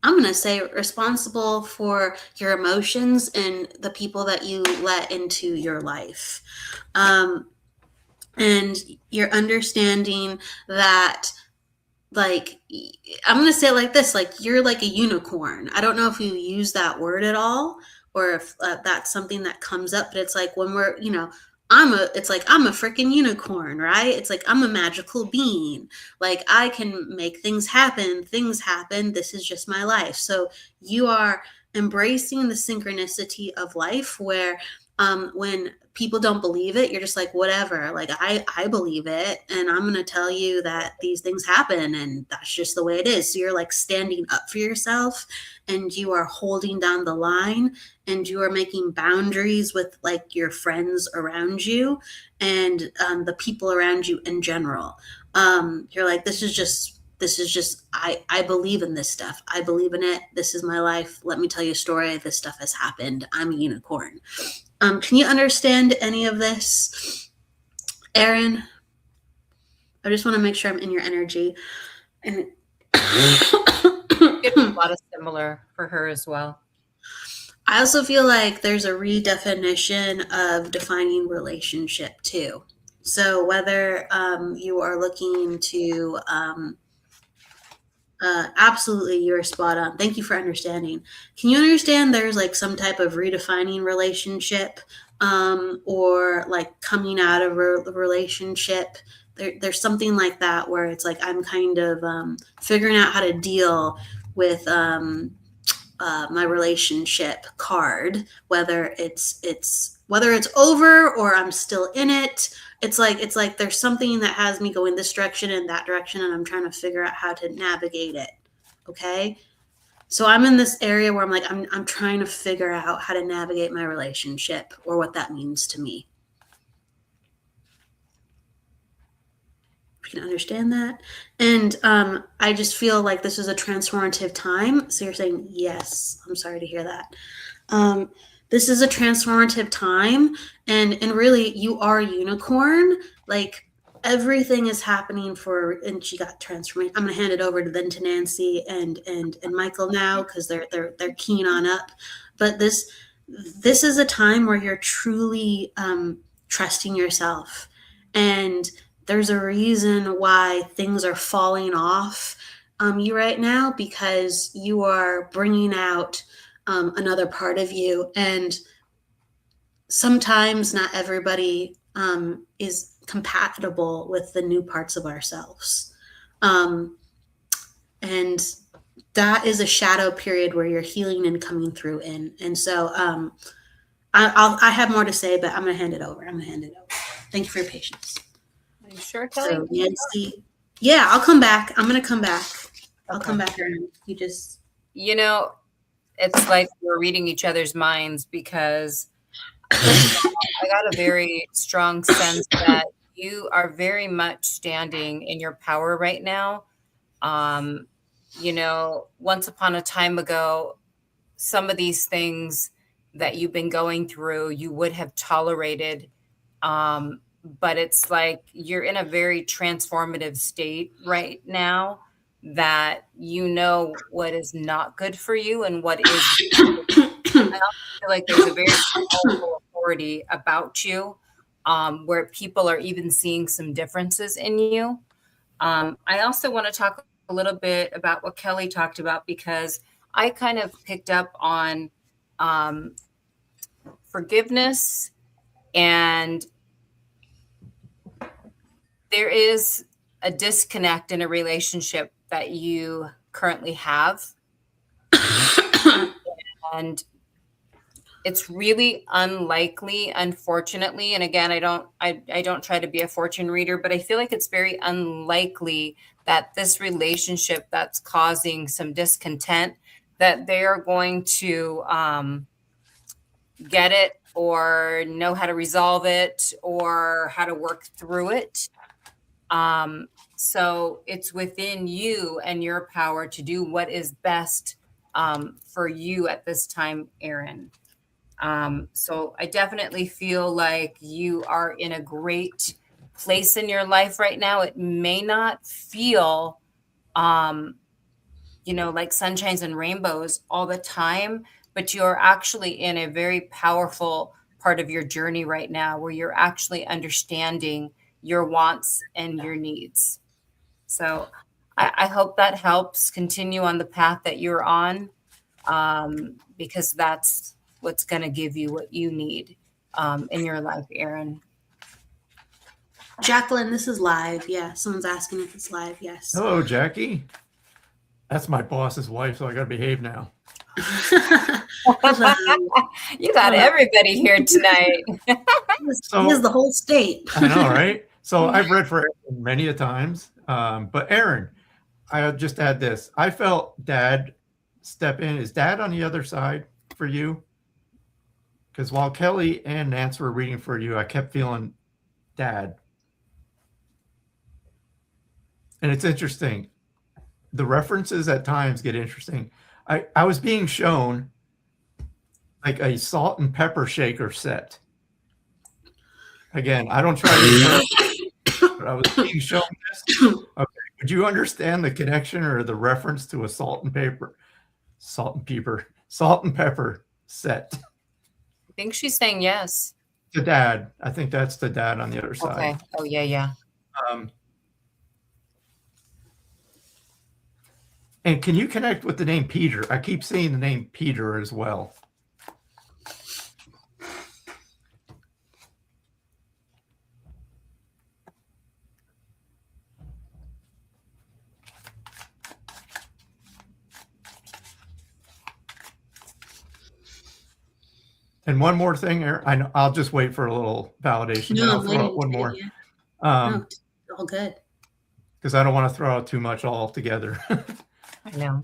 I'm going to say, responsible for your emotions and the people that you let into your life. And you're understanding that, like, I'm going to say it like this, like, you're like a unicorn. I don't know if you use that word at all, or if that's something that comes up, but it's like when we're, I'm a freaking unicorn, right? It's like, I'm a magical being. Like, I can make things happen. This is just my life. So you are embracing the synchronicity of life where When people don't believe it, you're just like, whatever, like I believe it, and I'm going to tell you that these things happen and that's just the way it is. So you're like standing up for yourself, and you are holding down the line, and you are making boundaries with like your friends around you and the people around you in general. You're like, this is just I believe in this stuff. I believe in it. This is my life. Let me tell you a story. This stuff has happened. I'm a unicorn. Can you understand any of this, Erin? I just want to make sure I'm in your energy. And It's a lot of similar for her as well. I also feel like there's a redefinition of defining relationship too. So whether you are looking to absolutely, you're spot on. Thank you for understanding. Can you understand there's like some type of redefining relationship, or like coming out of a relationship? There's something like that where it's like I'm kind of figuring out how to deal with my relationship card, whether it's over or I'm still in it. It's like there's something that has me going this direction and that direction, and I'm trying to figure out how to navigate it. Okay. So I'm in this area where I'm like, I'm trying to figure out how to navigate my relationship or what that means to me. You can understand that. And I just feel like this is a transformative time. So you're saying, yes, I'm sorry to hear that. This is a transformative time, and really you are a unicorn. Like everything is happening and she got transformed. I'm gonna hand it over to Nancy and Michael now, because they're keen on up. But this is a time where you're truly trusting yourself, and there's a reason why things are falling off you right now, because you are bringing out another part of you. And sometimes not everybody is compatible with the new parts of ourselves. And that is a shadow period where you're healing and coming through in. And so I have more to say, but I'm going to hand it over. Thank you for your patience. Are you sure, Kelly? So, Nancy, yeah, I'll come back. I'm going to come back. I'll come back around. It's like we're reading each other's minds, because I got a very strong sense that you are very much standing in your power right now. Once upon a time ago, some of these things that you've been going through, you would have tolerated. But it's like you're in a very transformative state right now, that you know what is not good for you and what is. I feel like there's a very powerful authority about you, where people are even seeing some differences in you. I also want to talk a little bit about what Kelly talked about, because I kind of picked up on forgiveness, and there is a disconnect in a relationship that you currently have. And it's really unlikely, unfortunately. And again, I don't try to be a fortune reader, but I feel like it's very unlikely that this relationship that's causing some discontent, that they are going to get it or know how to resolve it or how to work through it. So it's within you and your power to do what is best for you at this time, Erin. So I definitely feel like you are in a great place in your life right now. It may not feel, like sunshines and rainbows all the time, but you're actually in a very powerful part of your journey right now, where you're actually understanding your wants and your needs. So I hope that helps continue on the path that you're on, because that's what's going to give you what you need in your life, Erin. Jacqueline, this is live. Yeah, someone's asking if it's live. Yes. Hello, Jackie. That's my boss's wife, so I got to behave now. Hello. You got everybody here tonight. He is the whole state. I know, right? So I've read for Aaron many a times. But Aaron, I just add this. I felt Dad step in. Is Dad on the other side for you? Because while Kelly and Nance were reading for you, I kept feeling Dad. And it's interesting. The references at times get interesting. I was being shown like a salt and pepper shaker set. Again, I don't try to, but I was being shown this. Okay, would you understand the connection or the reference to a salt and pepper set? I think she's saying yes. To Dad. I think that's the Dad on the other side. Okay. Oh, yeah. And can you connect with the name Peter? I keep seeing the name Peter as well. And one more thing, Aaron, I'll just wait for a little validation. No, I'll throw out one more. No, all good. Because I don't want to throw out too much all together. I know.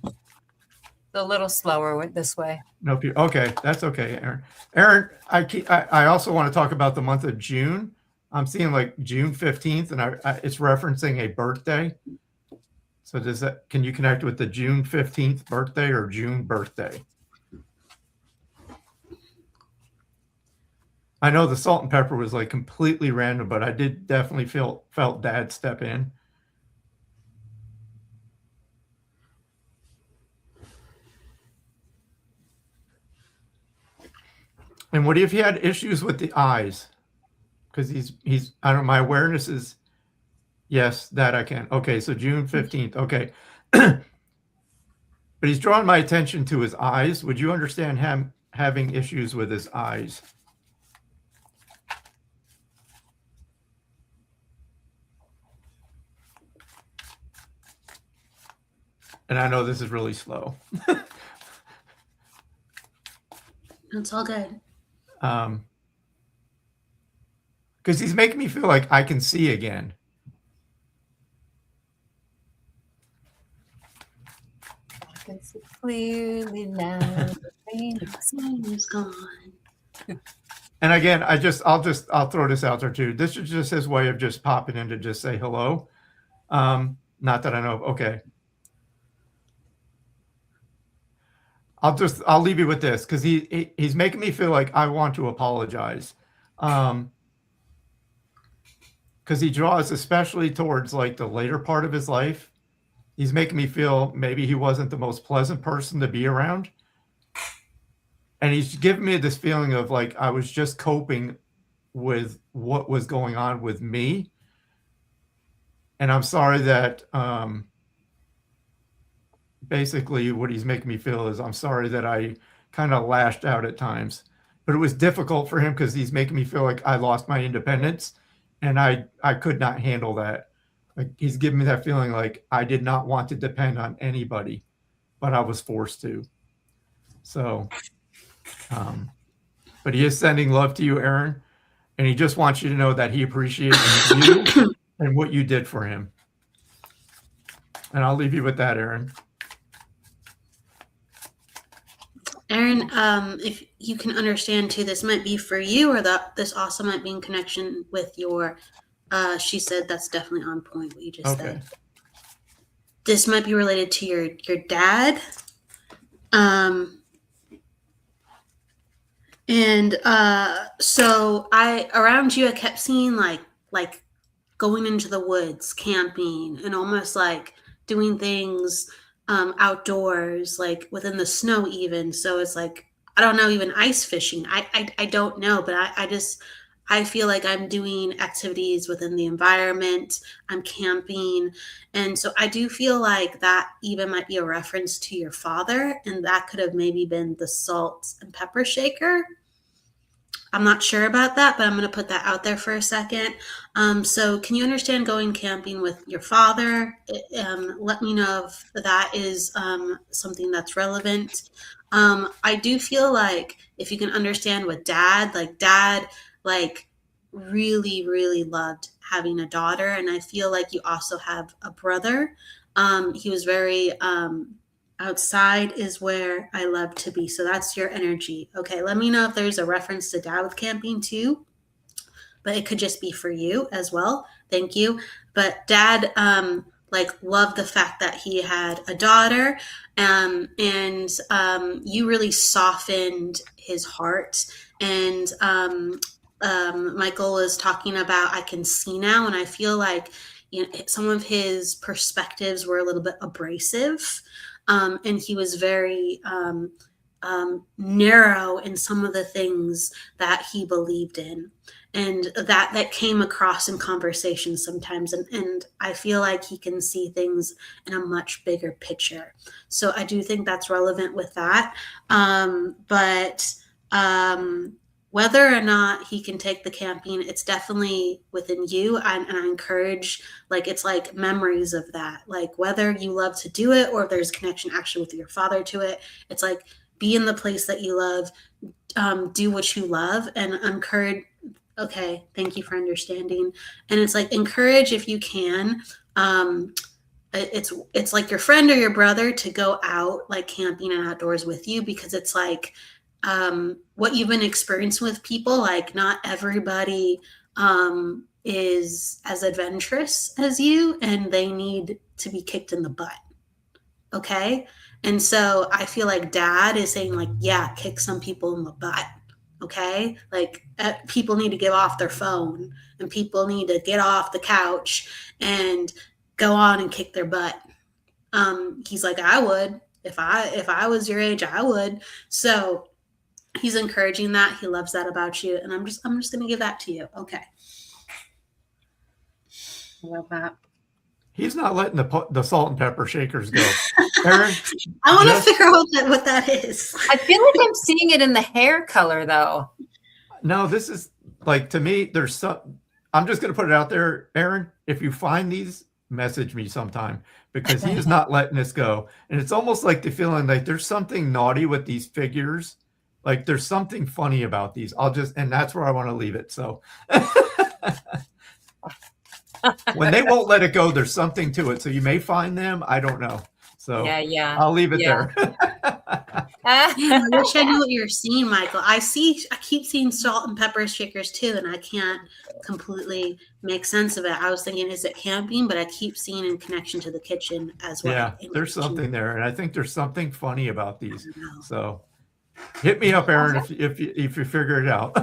A little slower this way. No, okay, that's okay, Aaron. Aaron, I also want to talk about the month of June. I'm seeing like June 15th, and it's referencing a birthday. So can you connect with the June 15th birthday or June birthday? I know the salt and pepper was like completely random, but I did definitely felt Dad step in. And what if he had issues with the eyes? Because he's I don't know, my awareness is yes, that I can. Okay, so June 15th. Okay. But he's drawing my attention to his eyes. Would you understand him having issues with his eyes? And I know this is really slow. It's all good. Because he's making me feel like I can see again. I can see clearly now. The sun is gone. And again, I'll throw this out there too. This is just his way of just popping in to just say hello. Not that I know. Okay. I'll leave you with this because he's making me feel like I want to apologize. Because he draws especially towards like the later part of his life. He's making me feel maybe he wasn't the most pleasant person to be around. And he's giving me this feeling of like I was just coping with what was going on with me. And I'm sorry that basically what he's making me feel is I'm sorry that I kind of lashed out at times. But it was difficult for him because he's making me feel like I lost my independence and I could not handle that. Like he's giving me that feeling like I did not want to depend on anybody, but I was forced to. So, but he is sending love to you, Aaron, and he just wants you to know that he appreciates you and what you did for him. And I'll leave you with that, Aaron. Aaron, if you can understand too, this might be for you, or this also might be in connection with your. She said that's definitely on point. What you just said. This might be related to your dad. So around you, I kept seeing like going into the woods, camping, and almost like doing things outdoors, like within the snow even. So it's like, I don't know, even ice fishing. I don't know, but I feel like I'm doing activities within the environment. I'm camping. And so I do feel like that even might be a reference to your father. And that could have maybe been the salt and pepper shaker. I'm not sure about that, but I'm going to put that out there for a second. So can you understand going camping with your father? Let me know if that is something that's relevant. I do feel like if you can understand with dad, like really, really loved having a daughter. And I feel like you also have a brother. He was very outside is where I love to be. So that's your energy. Okay, let me know if there's a reference to dad with camping too, but it could just be for you as well. Thank you. But dad like loved the fact that he had a daughter, and you really softened his heart. And Michael was talking about I can see now, and I feel like some of his perspectives were a little bit abrasive. And he was very narrow in some of the things that he believed in, and that came across in conversations sometimes. And I feel like he can see things in a much bigger picture. So I do think that's relevant with that. But whether or not he can take the camping, it's definitely within you. And I encourage, like, it's like memories of that. Like whether you love to do it or if there's a connection actually with your father to it, it's like be in the place that you love, do what you love, and encourage. Okay, thank you for understanding. And it's like encourage if you can. It's like your friend or your brother to go out like camping and outdoors with you, because it's like what you've been experiencing with people, like not everybody is as adventurous as you, and they need to be kicked in the butt. Okay. And so I feel like dad is saying like, yeah, kick some people in the butt. Okay. Like people need to get off their phone, and people need to get off the couch and go on and kick their butt. He's like, I would, if I was your age, I would. So he's encouraging that. He loves that about you. And I'm just going to give that to you. Okay. I love that. He's not letting the salt and pepper shakers go. Aaron, I want to figure out what that is. I feel like I'm seeing it in the hair color though. No, this is like, to me, there's some, I'm just going to put it out there. Aaron, if you find these, message me sometime, because he is not letting this go. And it's almost like the feeling like there's something naughty with these figures. Like there's something funny about these. And that's where I want to leave it. So when they won't let it go, there's something to it. So you may find them. I don't know. So yeah. I'll leave it there. I wish I knew what you're seeing, Michael. I keep seeing salt and pepper shakers too, and I can't completely make sense of it. I was thinking, is it camping? But I keep seeing in connection to the kitchen as well. Yeah, there's something there. And I think there's something funny about these. So hit me up, Aaron, if you figure it out.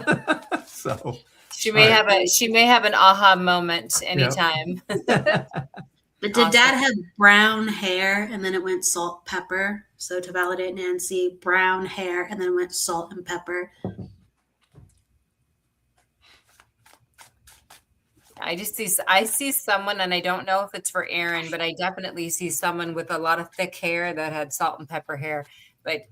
So she may have an aha moment anytime. Yep. But did Dad have brown hair and then it went salt, pepper? So to validate Nancy, brown hair and then went salt and pepper. I see someone, and I don't know if it's for Aaron, but I definitely see someone with a lot of thick hair that had salt and pepper hair. But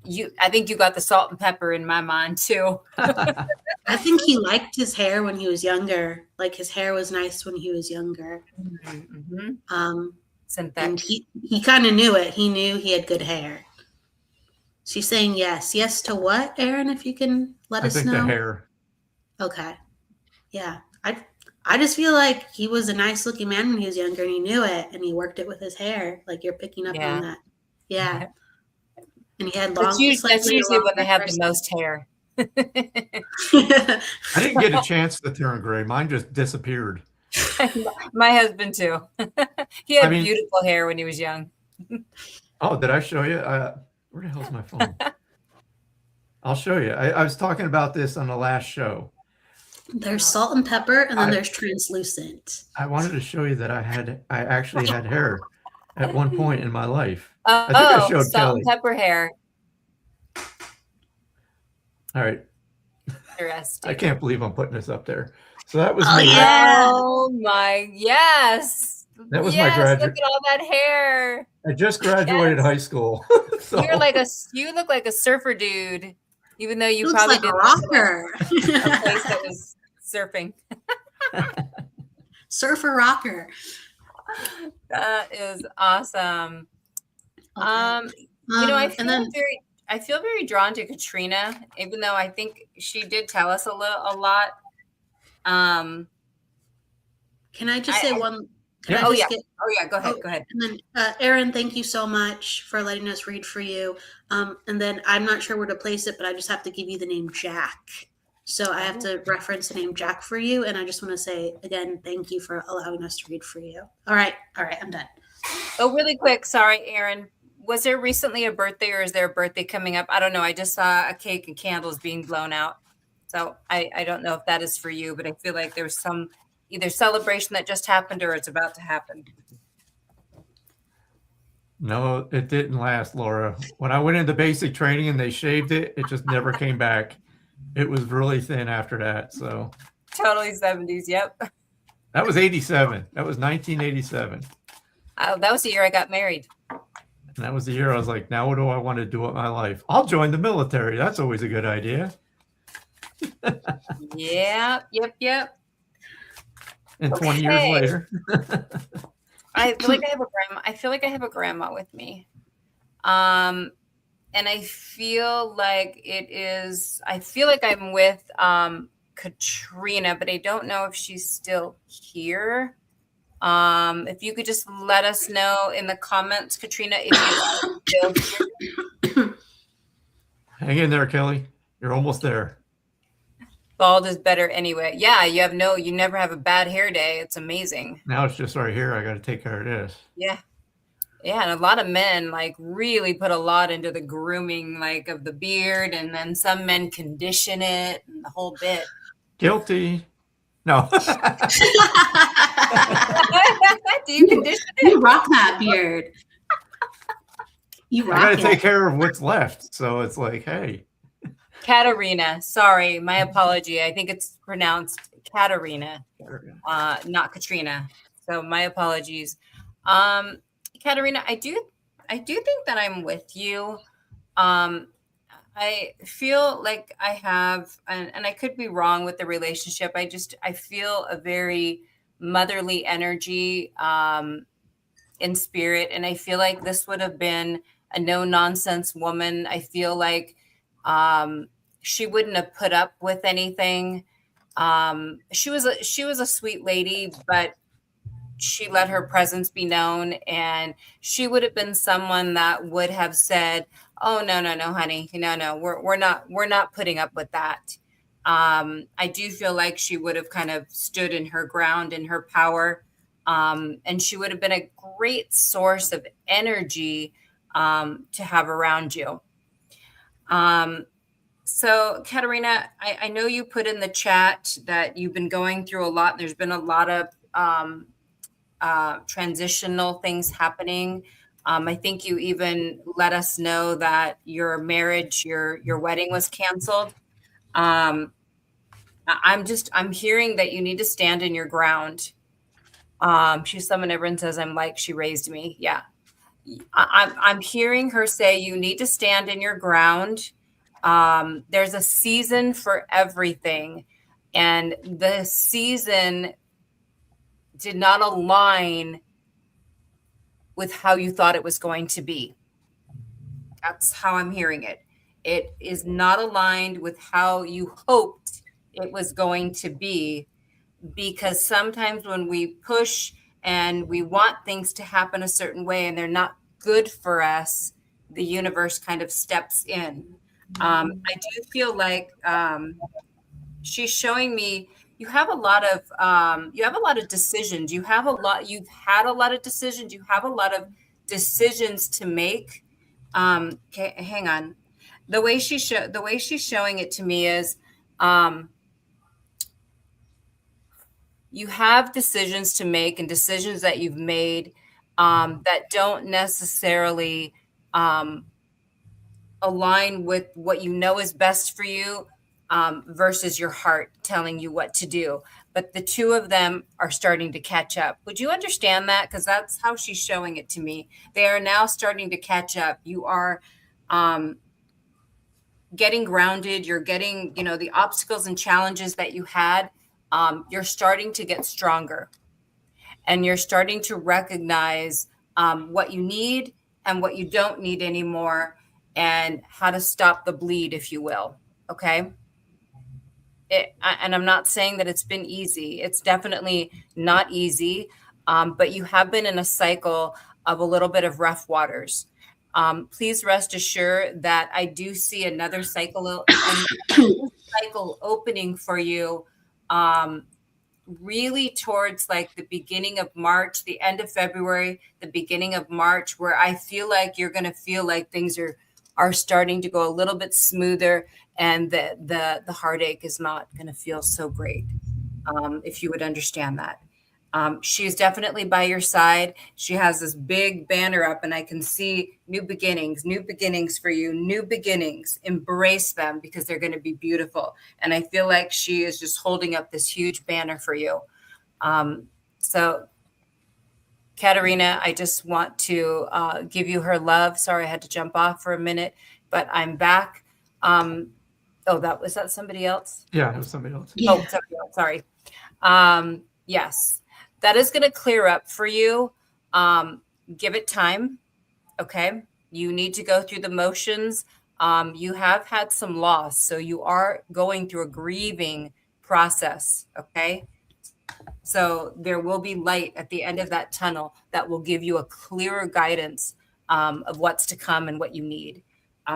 I think you got the salt and pepper in my mind too. I think he liked his hair when he was younger. Like his hair was nice when he was younger. Mm-hmm. And he kind of knew it. He knew he had good hair. She's saying yes. Yes to what, Aaron? If you can let us know. I think the hair. Okay. Yeah. I just feel like he was a nice looking man when he was younger, and he knew it, and he worked it with his hair. Like you're picking up on that. Yeah. And he had long. That's usually when they have the most hair. I didn't get a chance to turn gray. Mine just disappeared. My husband too. He had beautiful hair when he was young. Oh, did I show you? Where the hell's my phone? I'll show you. I was talking about this on the last show. There's salt and pepper, and then there's translucent. I wanted to show you that I actually had hair at one point in my life. I think I showed salt Kelly. And pepper hair. All right. Interesting. I can't believe I'm putting this up there. So that was me. Yeah. Oh my, yes. That was my graduate. Look at all that hair. I just graduated high school. So. You look like a surfer dude. Even though you Looks probably like a didn't rocker. a place that was surfing. Surfer rocker. That is awesome. Okay. You know, And then I feel very drawn to Katrina, even though I think she did tell us a lot. can I just say one? Oh yeah, go ahead. And then, Erin, thank you so much for letting us read for you. And then I'm not sure where to place it, but I just have to give you the name Jack. So I have to reference the name Jack for you. And I just want to say again, thank you for allowing us to read for you. All right, I'm done. Oh, really quick. Sorry, Erin. Was there recently a birthday, or is there a birthday coming up? I don't know. I just saw a cake and candles being blown out. So I don't know if that is for you, but I feel like there's some either celebration that just happened or it's about to happen. No, it didn't last, Laura. When I went into basic training and they shaved it, it just never came back. It was really thin after that. So totally 70s. Yep. That was 87. That was 1987. That was the year I got married. And that was the year I was like, now what do I want to do with my life? I'll join the military. that's always a good idea. Yep. And 20 years later. I feel like I have a grandma. I feel like I have a grandma with me. And I feel like I feel like I'm with Katrina, but I don't know if she's still here. If you could just let us know in the comments, Katrina, if you're still here. Hang in there, Kelly. You're almost there. Bald is better anyway. Yeah, you never have a bad hair day. It's amazing. Now it's just right here. I got to take care of this. Yeah. Yeah, and a lot of men like really put a lot into the grooming, like of the beard, and then some men condition it and the whole bit. Guilty. No. Do you condition it? You rock that beard. You rock I got it. to take care of what's left. So it's like, hey. Katarina. Sorry, my apology. I think it's pronounced Katarina, not Katrina. So my apologies. Katarina, I do think that I'm with you. I feel like I have, and I could be wrong with the relationship. I feel a very motherly energy in spirit. And I feel like this would have been a no nonsense woman. I feel like she wouldn't have put up with anything. She was a sweet lady, but she let her presence be known, and she would have been someone that would have said, "Oh no, honey, no, we're not putting up with that." I do feel like she would have kind of stood in her ground, in her power, and she would have been a great source of energy to have around you. So, Katarina, I know you put in the chat that you've been going through a lot. There's been a lot of transitional things happening. I think you even let us know that your marriage, your wedding was canceled. I'm hearing that you need to stand in your ground. She's someone everyone says I'm like, she raised me. Yeah. I'm hearing her say you need to stand in your ground. There's a season for everything, and the season did not align with how you thought it was going to be. That's how I'm hearing it. It is not aligned with how you hoped it was going to be, because sometimes when we push and we want things to happen a certain way and they're not good for us, the universe kind of steps in. I do feel like she's showing me you have a lot of decisions. You've had a lot of decisions. You have a lot of decisions to make. Okay, hang on. The way she's showing it to me is you have decisions to make, and decisions that you've made that don't necessarily align with what you know is best for you versus your heart telling you what to do. But the two of them are starting to catch up. Would you understand that? Because that's how she's showing it to me. They are now starting to catch up. You are getting grounded. You're getting, the obstacles and challenges that you had. You're starting to get stronger, and you're starting to recognize what you need and what you don't need anymore, and how to stop the bleed, if you will. Okay. And I'm not saying that it's been easy. It's definitely not easy. But you have been in a cycle of a little bit of rough waters. Please rest assured that I do see another cycle opening for you, really towards like the beginning of March, the end of February, the beginning of March, where I feel like you're going to feel like things are starting to go a little bit smoother, and the heartache is not going to feel so great, if you would understand that. She is definitely by your side. She has this big banner up, and I can see new beginnings for you, new beginnings. Embrace them, because they're going to be beautiful. And I feel like she is just holding up this huge banner for you. So, Katerina, I just want to give you her love. Sorry, I had to jump off for a minute, but I'm back. Was that somebody else? Yeah, it was somebody else. Yeah. Oh, somebody else. Sorry. Yes. That is going to clear up for you. Give it time. Okay. You need to go through the motions. You have had some loss, so you are going through a grieving process. Okay. So there will be light at the end of that tunnel that will give you a clearer guidance of what's to come and what you need.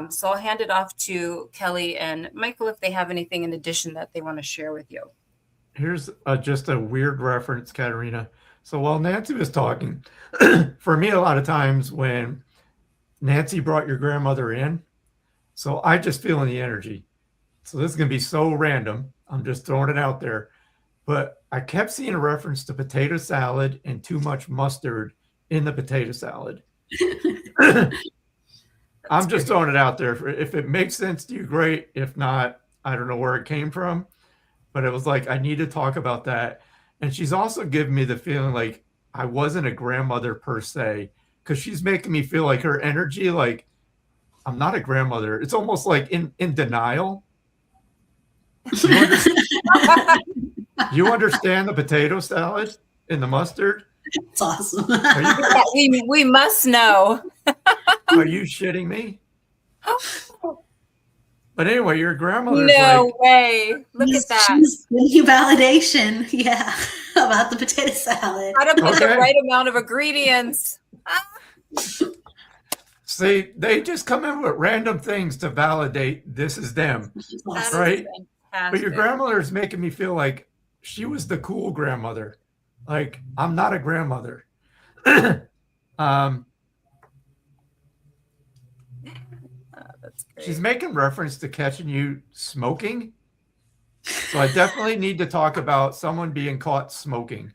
So I'll hand it off to Kelly and Michael if they have anything in addition that they want to share with you. Here's just a weird reference, Katerina. So while Nancy was talking, for me, a lot of times when Nancy brought your grandmother in, so I just feel in the energy. So this is going to be so random. I'm just throwing it out there. But I kept seeing a reference to potato salad and too much mustard in the potato salad. I'm just throwing it out there. If it makes sense to you, great. If not, I don't know where it came from. But it was like, I need to talk about that. And she's also giving me the feeling like I wasn't a grandmother per se, because she's making me feel like her energy, like I'm not a grandmother. It's almost like in denial. You understand the potato salad and the mustard? It's awesome. We must know. Are you shitting me? But anyway, your grandmother's No like, way. Look at that. She's giving you validation. Yeah. About the potato salad. How to put the right amount of ingredients. See, they just come in with random things to validate this is them. Awesome. Right? But your grandmother is making me feel like she was the cool grandmother. Like, I'm not a grandmother. She's making reference to catching you smoking. So I definitely need to talk about someone being caught smoking.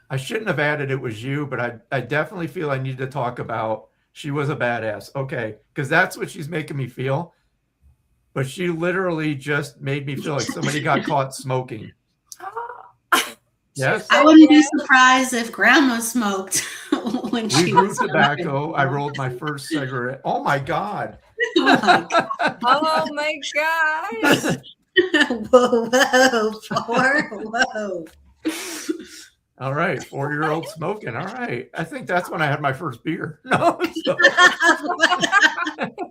I shouldn't have added it was you, but I definitely feel I need to talk about she was a badass. Okay, because that's what she's making me feel. But she literally just made me feel like somebody got caught smoking. Yes. I wouldn't be surprised if grandma smoked when she grew was tobacco. I rolled my first cigarette. Oh my God. Oh my God. Oh my gosh. Whoa. All right. 4-year-old smoking. All right. I think that's when I had my first beer. No. So.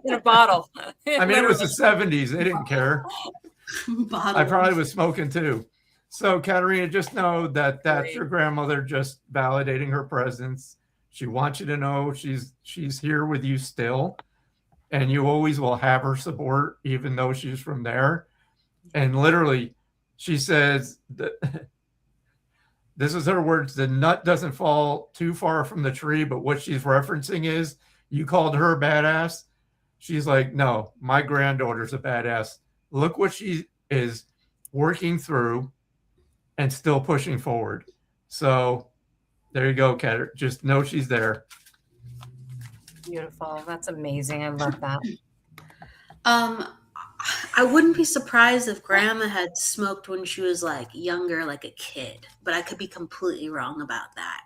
In a bottle. I mean, it was the 70s. They didn't care. I probably was smoking too. So, Katerina, just know that that's your grandmother just validating her presence. She wants you to know she's here with you still, and you always will have her support, even though she's from there. And literally, she says that this is her words: the nut doesn't fall too far from the tree. But what she's referencing is you called her badass. She's like, no, my granddaughter's a badass. Look what she is working through and still pushing forward. So there you go, Kat. Just know she's there. Beautiful. That's amazing. I love that. I wouldn't be surprised if grandma had smoked when she was like younger, like a kid, but I could be completely wrong about that.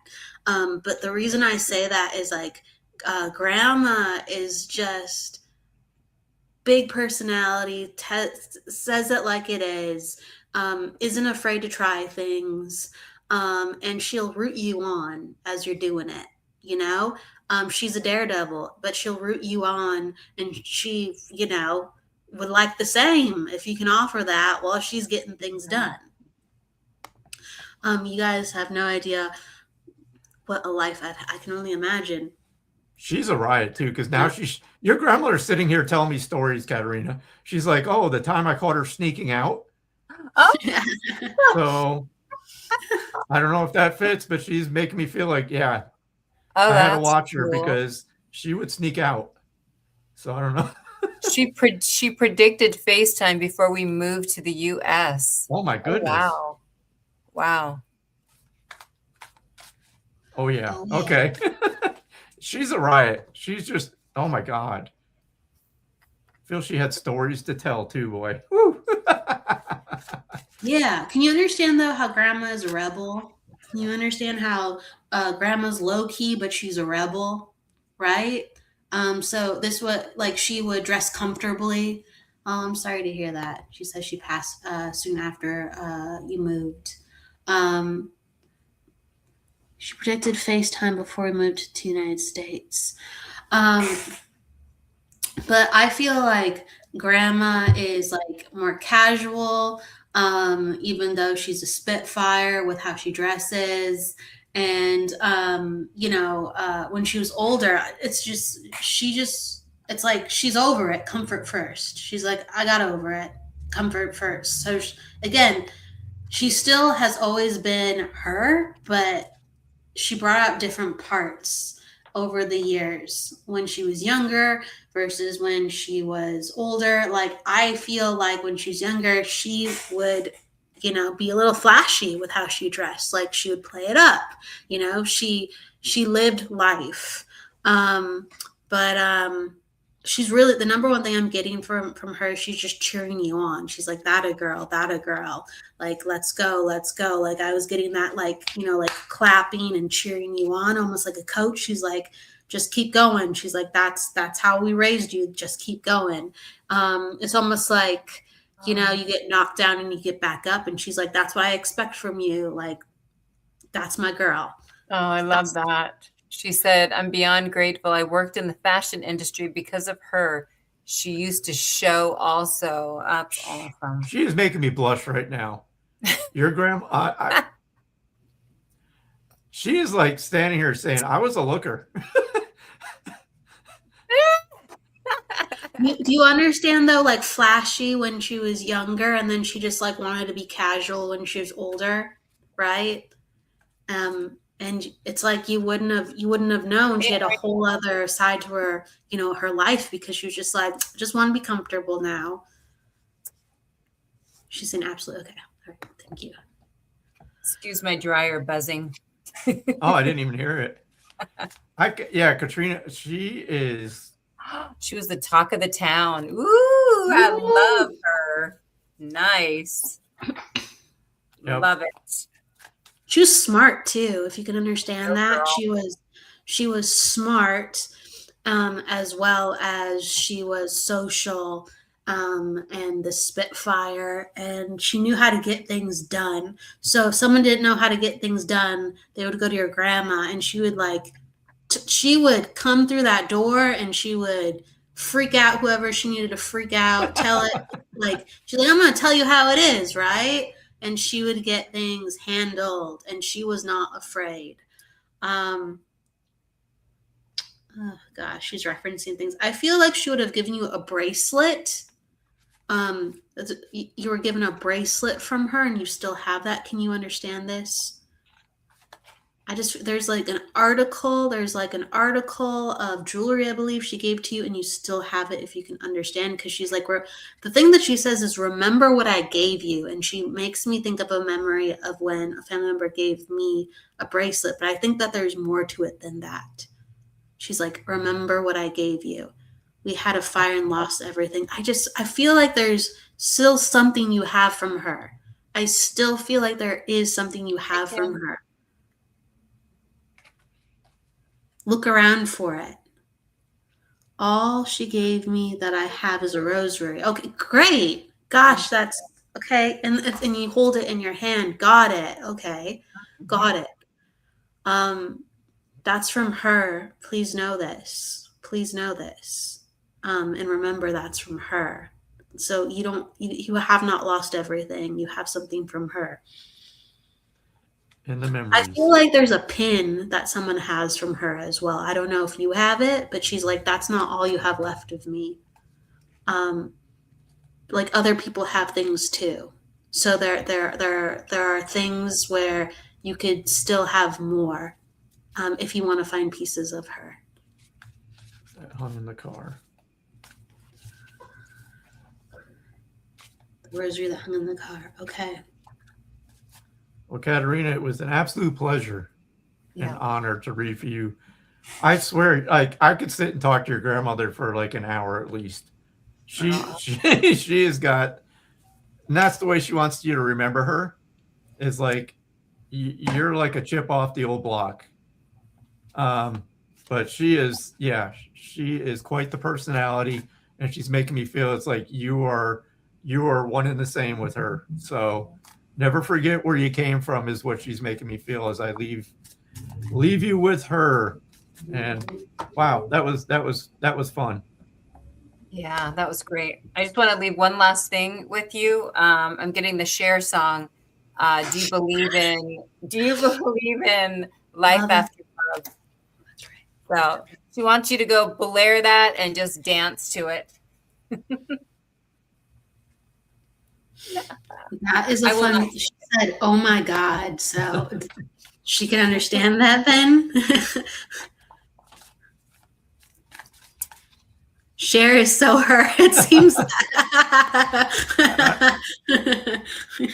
But the reason I say that is like grandma is just big personality, says it like it is, isn't afraid to try things, and she'll root you on as you're doing it, you know? She's a daredevil, but she'll root you on, and she, would like the same if you can offer that while she's getting things done. You guys have no idea what a life I can only imagine. She's a riot too, because now your grandmother's sitting here telling me stories, Katerina. She's like, oh, the time I caught her sneaking out. Oh. So I don't know if that fits, but she's making me feel like, I had to watch her because she would sneak out. So I don't know. She predicted FaceTime before we moved to the US. Oh my goodness. Oh, wow. Oh yeah. Okay. She's a riot. She's just, oh my God. I feel she had stories to tell too, boy. Woo. Yeah. Can you understand though how grandma is a rebel? Can you understand how grandma's low key, but she's a rebel, right? So this would, like, she would dress comfortably. Oh, I'm sorry to hear that. She says she passed soon after you moved. She predicted FaceTime before we moved to the United States. But I feel like grandma is like more casual, even though she's a spitfire with how she dresses. And, when she was older, it's like she's over it, comfort first. She's like, I got over it, comfort first. So again, she still has always been her, but she brought out different parts over the years when she was younger versus when she was older. Like, I feel like when she's younger, she would, be a little flashy with how she dressed. Like, she would play it up, she lived life. But she's really, the number one thing I'm getting from her, she's just cheering you on. She's like, that a girl. Like, let's go. Like, I was getting that, like clapping and cheering you on, almost like a coach. She's like, just keep going. She's like, that's how we raised you. Just keep going. It's almost like, you get knocked down and you get back up. And she's like, that's what I expect from you. Like, that's my girl. Oh, I love that. She said, I'm beyond grateful. I worked in the fashion industry because of her. She used to show also. That's awesome. She is making me blush right now. Your grandma, she is like standing here saying, I was a looker. Do you understand though, like flashy when she was younger and then she just like wanted to be casual when she was older, right? And it's like you wouldn't have known she had a whole other side to her, her life, because she was just like, just want to be comfortable now. She's saying absolutely okay. All right, thank you. Excuse my dryer buzzing. Oh, I didn't even hear it. Katrina, she is. She was the talk of the town. Ooh, I love her. Nice. Yep. Love it. She was smart too, if you can understand that. Girl. She was smart, as well as she was social, and the spitfire, and she knew how to get things done. So if someone didn't know how to get things done, they would go to your grandma, and she would she would come through that door and she would freak out whoever she needed to freak out, tell it like, she's like, I'm going to tell you how it is, right? And she would get things handled, and she was not afraid. Oh gosh, she's referencing things. I feel like she would have given you a bracelet. You were given a bracelet from her and you still have that. Can you understand this? There's an article of jewelry, I believe she gave to you, and you still have it, if you can understand, because she's like, the thing that she says is, remember what I gave you. And she makes me think of a memory of when a family member gave me a bracelet, but I think that there's more to it than that. She's like, remember what I gave you. We had a fire and lost everything. I feel like there's still something you have from her. I still feel like there is something you have from her. Look around for it. All she gave me that I have is a rosary. Okay, great. Gosh, that's okay. And you hold it in your hand. Got it. Okay, got it. That's from her. Please know this. Please know this. And remember that's from her. So you have not lost everything. You have something from her. And the I memories. feel like there's a pin that someone has from her as well. I don't know if you have it, but she's like, that's not all you have left of me. Like other people have things too. So there are things where you could still have more if you want to find pieces of her. That hung in the car. The rosary that hung in the car. Okay. Well, Katerina, it was an absolute pleasure and honor to read for you. I swear, like I could sit and talk to your grandmother for like an hour at least. She has got, and that's the way she wants you to remember her. Is like you're like a chip off the old block. But she is quite the personality, and she's making me feel it's like you are one and the same with her. So never forget where you came from is what she's making me feel as I leave you with her. And wow, that was fun. Yeah, that was great. I just want to leave one last thing with you. I'm getting the Cher song. Do you believe in life after love? That's right. So she wants you to go blare that and just dance to it. That is a fun. She said, "Oh my God!" So she can understand that then. Cher is so her. It seems.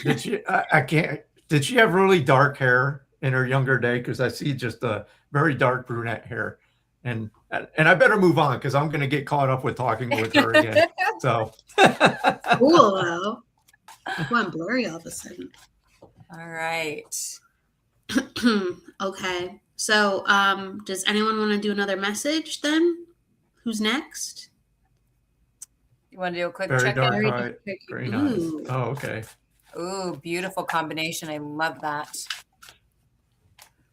Did she? I can't. Did she have really dark hair in her younger day? Because I see just a very dark brunette hair, and I better move on because I'm going to get caught up with talking with her again. So Cool though. I went blurry all of a sudden. All right. Okay. So, does anyone want to do another message then? Who's next? You want to do a quick very dark, check-in? right? Very nice. Ooh. Oh, okay. Ooh, beautiful combination. I love that.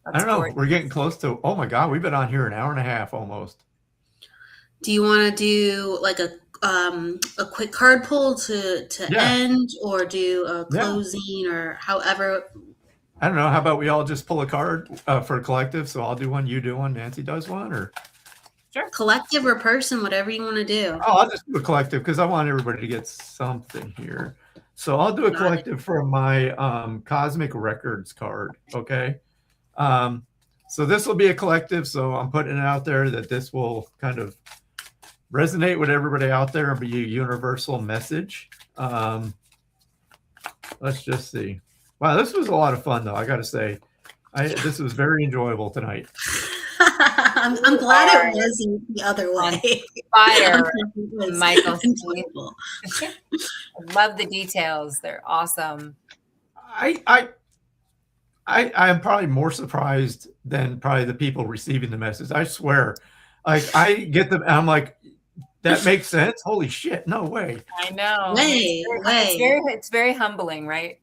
I don't know. Gorgeous. We're getting close to. Oh my God, we've been on here an hour and a half almost. Do you want to do like a quick card pull to end, or do a closing, or however? I don't know. How about we all just pull a card for a collective? So I'll do one, you do one, Nancy does one, or sure, collective or person, whatever you want to do. Oh, I'll just do a collective because I want everybody to get something here. So I'll do a collective from my Cosmic Records card. Okay. So this will be a collective. So I'm putting it out there that this will kind of resonate with everybody out there and be a universal message. Let's just see. Wow, this was a lot of fun, though. I got to say, this was very enjoyable tonight. I'm glad it wasn't the other way. Fire, Michael. I love the details. They're awesome. I'm probably more surprised than probably the people receiving the message. I swear, like I get them, and I'm like, that makes sense. Holy shit! No way. I know. It's very humbling, right?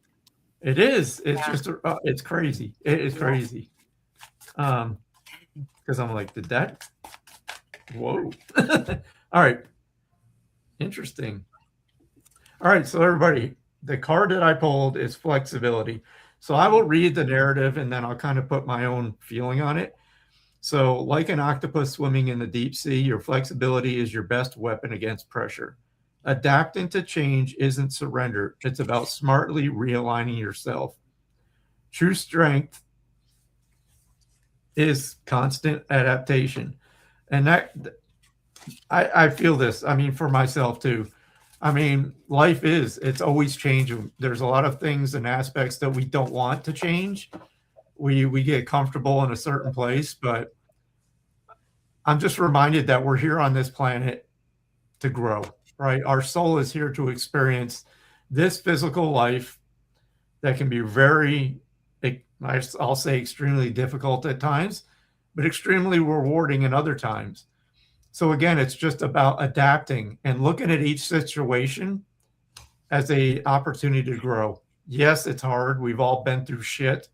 It is. It's just. It's crazy. It is crazy. Because I'm like, did that? Whoa. All right. Interesting. All right. So everybody, the card that I pulled is flexibility. So I will read the narrative and then I'll kind of put my own feeling on it. So like an octopus swimming in the deep sea, your flexibility is your best weapon against pressure. Adapting to change isn't surrender. It's about smartly realigning yourself. True strength is constant adaptation. And that I feel this. I mean, for myself too. I mean, life it's always changing. There's a lot of things and aspects that we don't want to change. We get comfortable in a certain place, but I'm just reminded that we're here on this planet to grow, right? Our soul is here to experience this physical life that can be very, I'll say extremely difficult at times, but extremely rewarding at other times. So again, it's just about adapting and looking at each situation as a opportunity to grow. Yes, it's hard. We've all been through shit.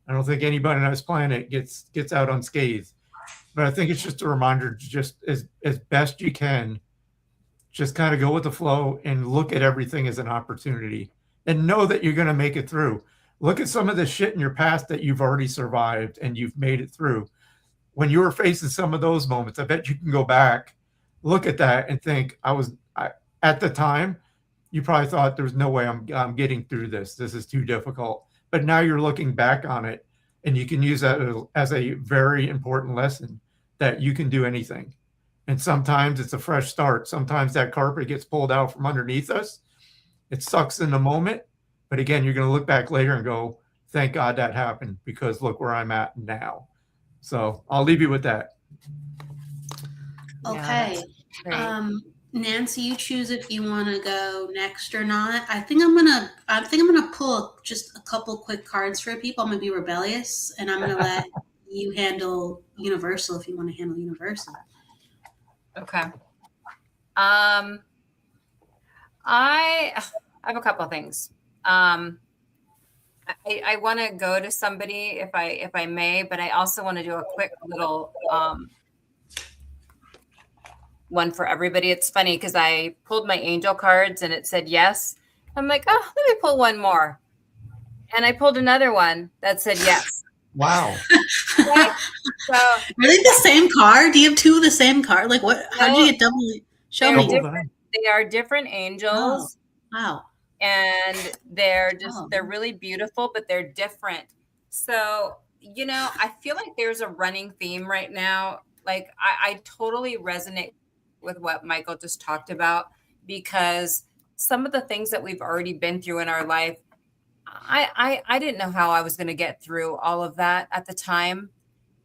I don't think anybody on this planet gets out unscathed. But I think it's just a reminder to just as best you can, just kind of go with the flow and look at everything as an opportunity and know that you're going to make it through. Look at some of the shit in your past that you've already survived and you've made it through. When you were facing some of those moments, I bet you can go back, look at that and think at the time, you probably thought there's no way I'm getting through this. This is too difficult. But now you're looking back on it and you can use that as a very important lesson that you can do anything. And sometimes it's a fresh start. Sometimes that carpet gets pulled out from underneath us. It sucks in the moment. But again, you're going to look back later and go, thank God that happened because look where I'm at now. So I'll leave you with that. Okay. Nancy, you choose if you want to go next or not. I think I'm gonna pull just a couple quick cards for people. I'm gonna be rebellious, and I'm gonna let you handle Universal if you want to handle Universal. Okay. I have a couple of things. I want to go to somebody if I may, but I also want to do a quick little one for everybody. It's funny because I pulled my angel cards and it said yes. I'm like, oh, let me pull one more. And I pulled another one that said yes. Wow. Right? So, are they the same card? Do you have two of the same card? Like what? How did you get double? Show me. They are different angels. Oh, wow. And they're really beautiful, but they're different. So, I feel like there's a running theme right now. Like I totally resonate with what Michael just talked about, because some of the things that we've already been through in our life, I didn't know how I was going to get through all of that at the time.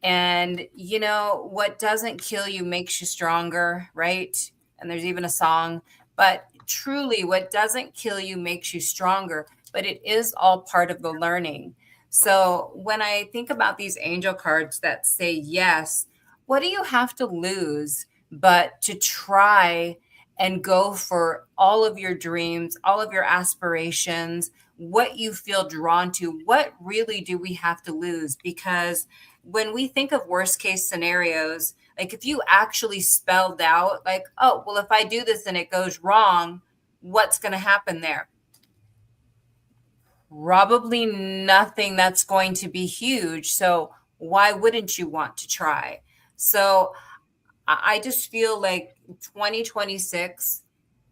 And, what doesn't kill you makes you stronger, right? And there's even a song, but truly what doesn't kill you makes you stronger, but it is all part of the learning. So when I think about these angel cards that say yes, what do you have to lose but to try and go for all of your dreams, all of your aspirations, what you feel drawn to? What really do we have to lose? Because when we think of worst case scenarios, like if you actually spelled out like, oh, well, if I do this and it goes wrong, what's going to happen there? Probably nothing that's going to be huge. So why wouldn't you want to try? So I just feel like 2026,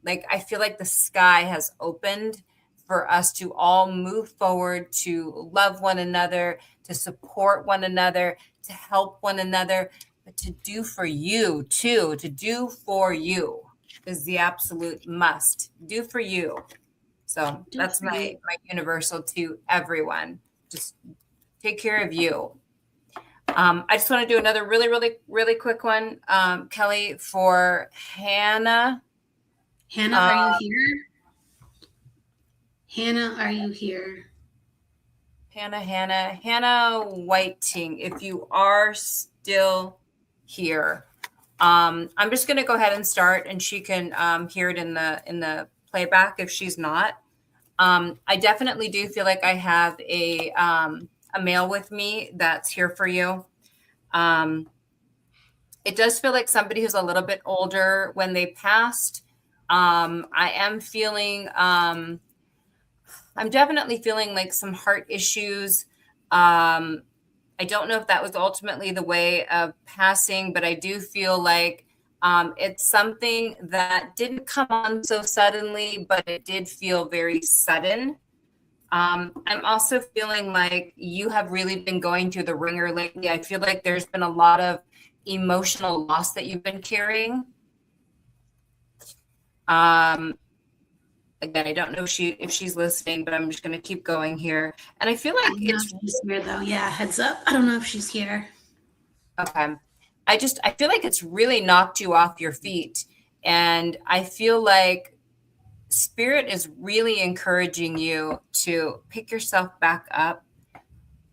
like I feel like the sky has opened for us to all move forward, to love one another, to support one another, to help one another, but to do for you too. To do for you is the absolute must. Do for you. So that's my universal to everyone. Just take care of you. I just want to do another really, really, really quick one, Kelly, for Hannah. Hannah, are you here? Hannah, are you here? Hannah Whiting, if you are still here. I'm just going to go ahead and start, and she can hear it in the playback if she's not. I definitely do feel like I have a male with me that's here for you. It does feel like somebody who's a little bit older when they passed. I am feeling, I'm definitely feeling like some heart issues. I don't know if that was ultimately the way of passing, but I do feel like it's something that didn't come on so suddenly, but it did feel very sudden. I'm also feeling like you have really been going through the ringer lately. I feel like there's been a lot of emotional loss that you've been carrying. Again, I don't know if she's listening, but I'm just going to keep going here. And I feel like she's here though. Yeah, heads up. I don't know if she's here. Okay. I feel like it's really knocked you off your feet. And I feel like Spirit is really encouraging you to pick yourself back up,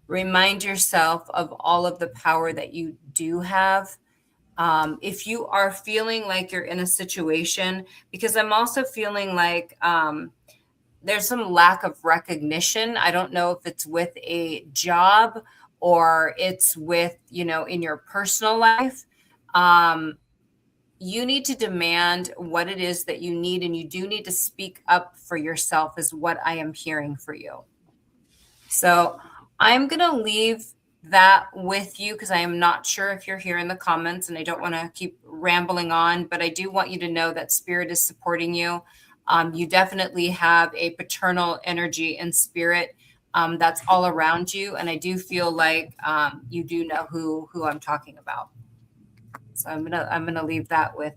remind yourself of all of the power that you do have. If you are feeling like you're in a situation, because I'm also feeling like there's some lack of recognition. I don't know if it's with a job or it's with, in your personal life. You need to demand what it is that you need, and you do need to speak up for yourself is what I am hearing for you. So I'm going to leave that with you because I am not sure if you're here in the comments, and I don't want to keep rambling on, but I do want you to know that Spirit is supporting you. You definitely have a paternal energy and spirit that's all around you. And I do feel like you do know who I'm talking about. So I'm gonna leave that with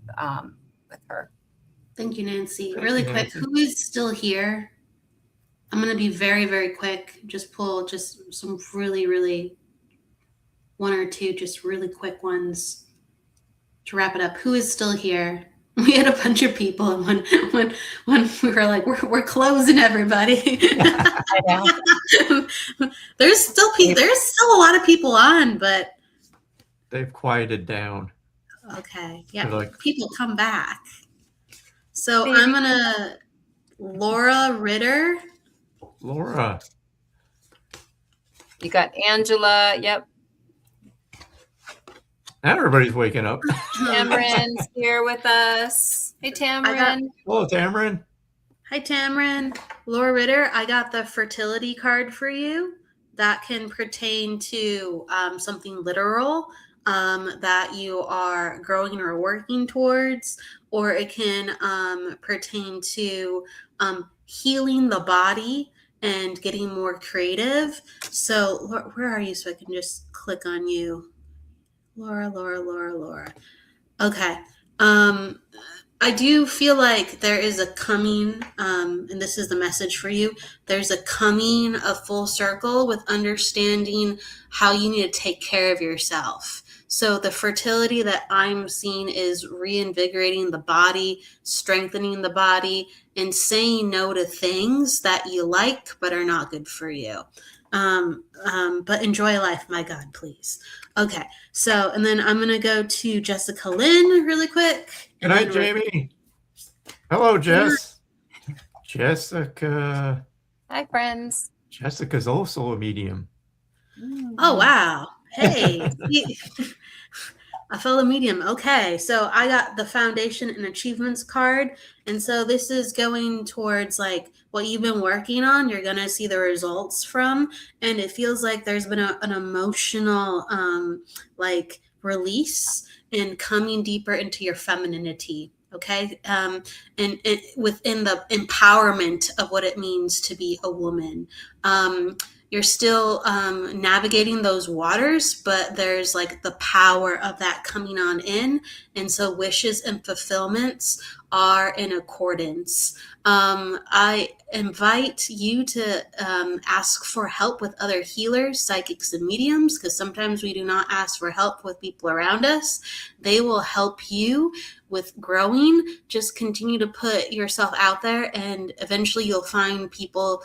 her. Thank you, Nancy. Thank Really you, quick, Nancy. who is still here? I'm gonna be very, very quick. Just pull just some really, really one or two just really quick ones to wrap it up. Who is still here? We had a bunch of people, and when we were like, we're closing, everybody. I know. There's still a lot of people on, but They've quieted down. okay, yeah, Like, people come back. So Maybe. I'm gonna Laura Ritter. Laura. You got Angela. Yep. Everybody's waking up. Tamron's here with us. Hey, Tamron. Hello, Tamron. Hi, Tamron. Laura Ritter, I got the fertility card for you. That can pertain to something literal that you are growing or working towards, or it can pertain to healing the body and getting more creative. So where are you? So I can just click on you. Laura. Okay. I do feel like there is a coming, and this is the message for you. There's a coming of full circle with understanding how you need to take care of yourself. So the fertility that I'm seeing is reinvigorating the body, strengthening the body, and saying no to things that you like but are not good for you. But enjoy life, my God, please. Okay, so, and then I'm going to go to Jessica Lynn really quick. Good night, Jamie. Hello, Jess. Jessica. Hi, friends. Jessica's also a medium. Oh, wow. Hey. A fellow medium. Okay, so I got the Foundation and Achievements card. And so this is going towards like what you've been working on. You're going to see the results from. And it feels like there's been an emotional like release and coming deeper into your femininity. Okay. And within the empowerment of what it means to be a woman. You're still navigating those waters, but there's like the power of that coming on in. And so wishes and fulfillments are in accordance. I invite you to ask for help with other healers, psychics, and mediums, because sometimes we do not ask for help with people around us. They will help you with growing. Just continue to put yourself out there, and eventually you'll find people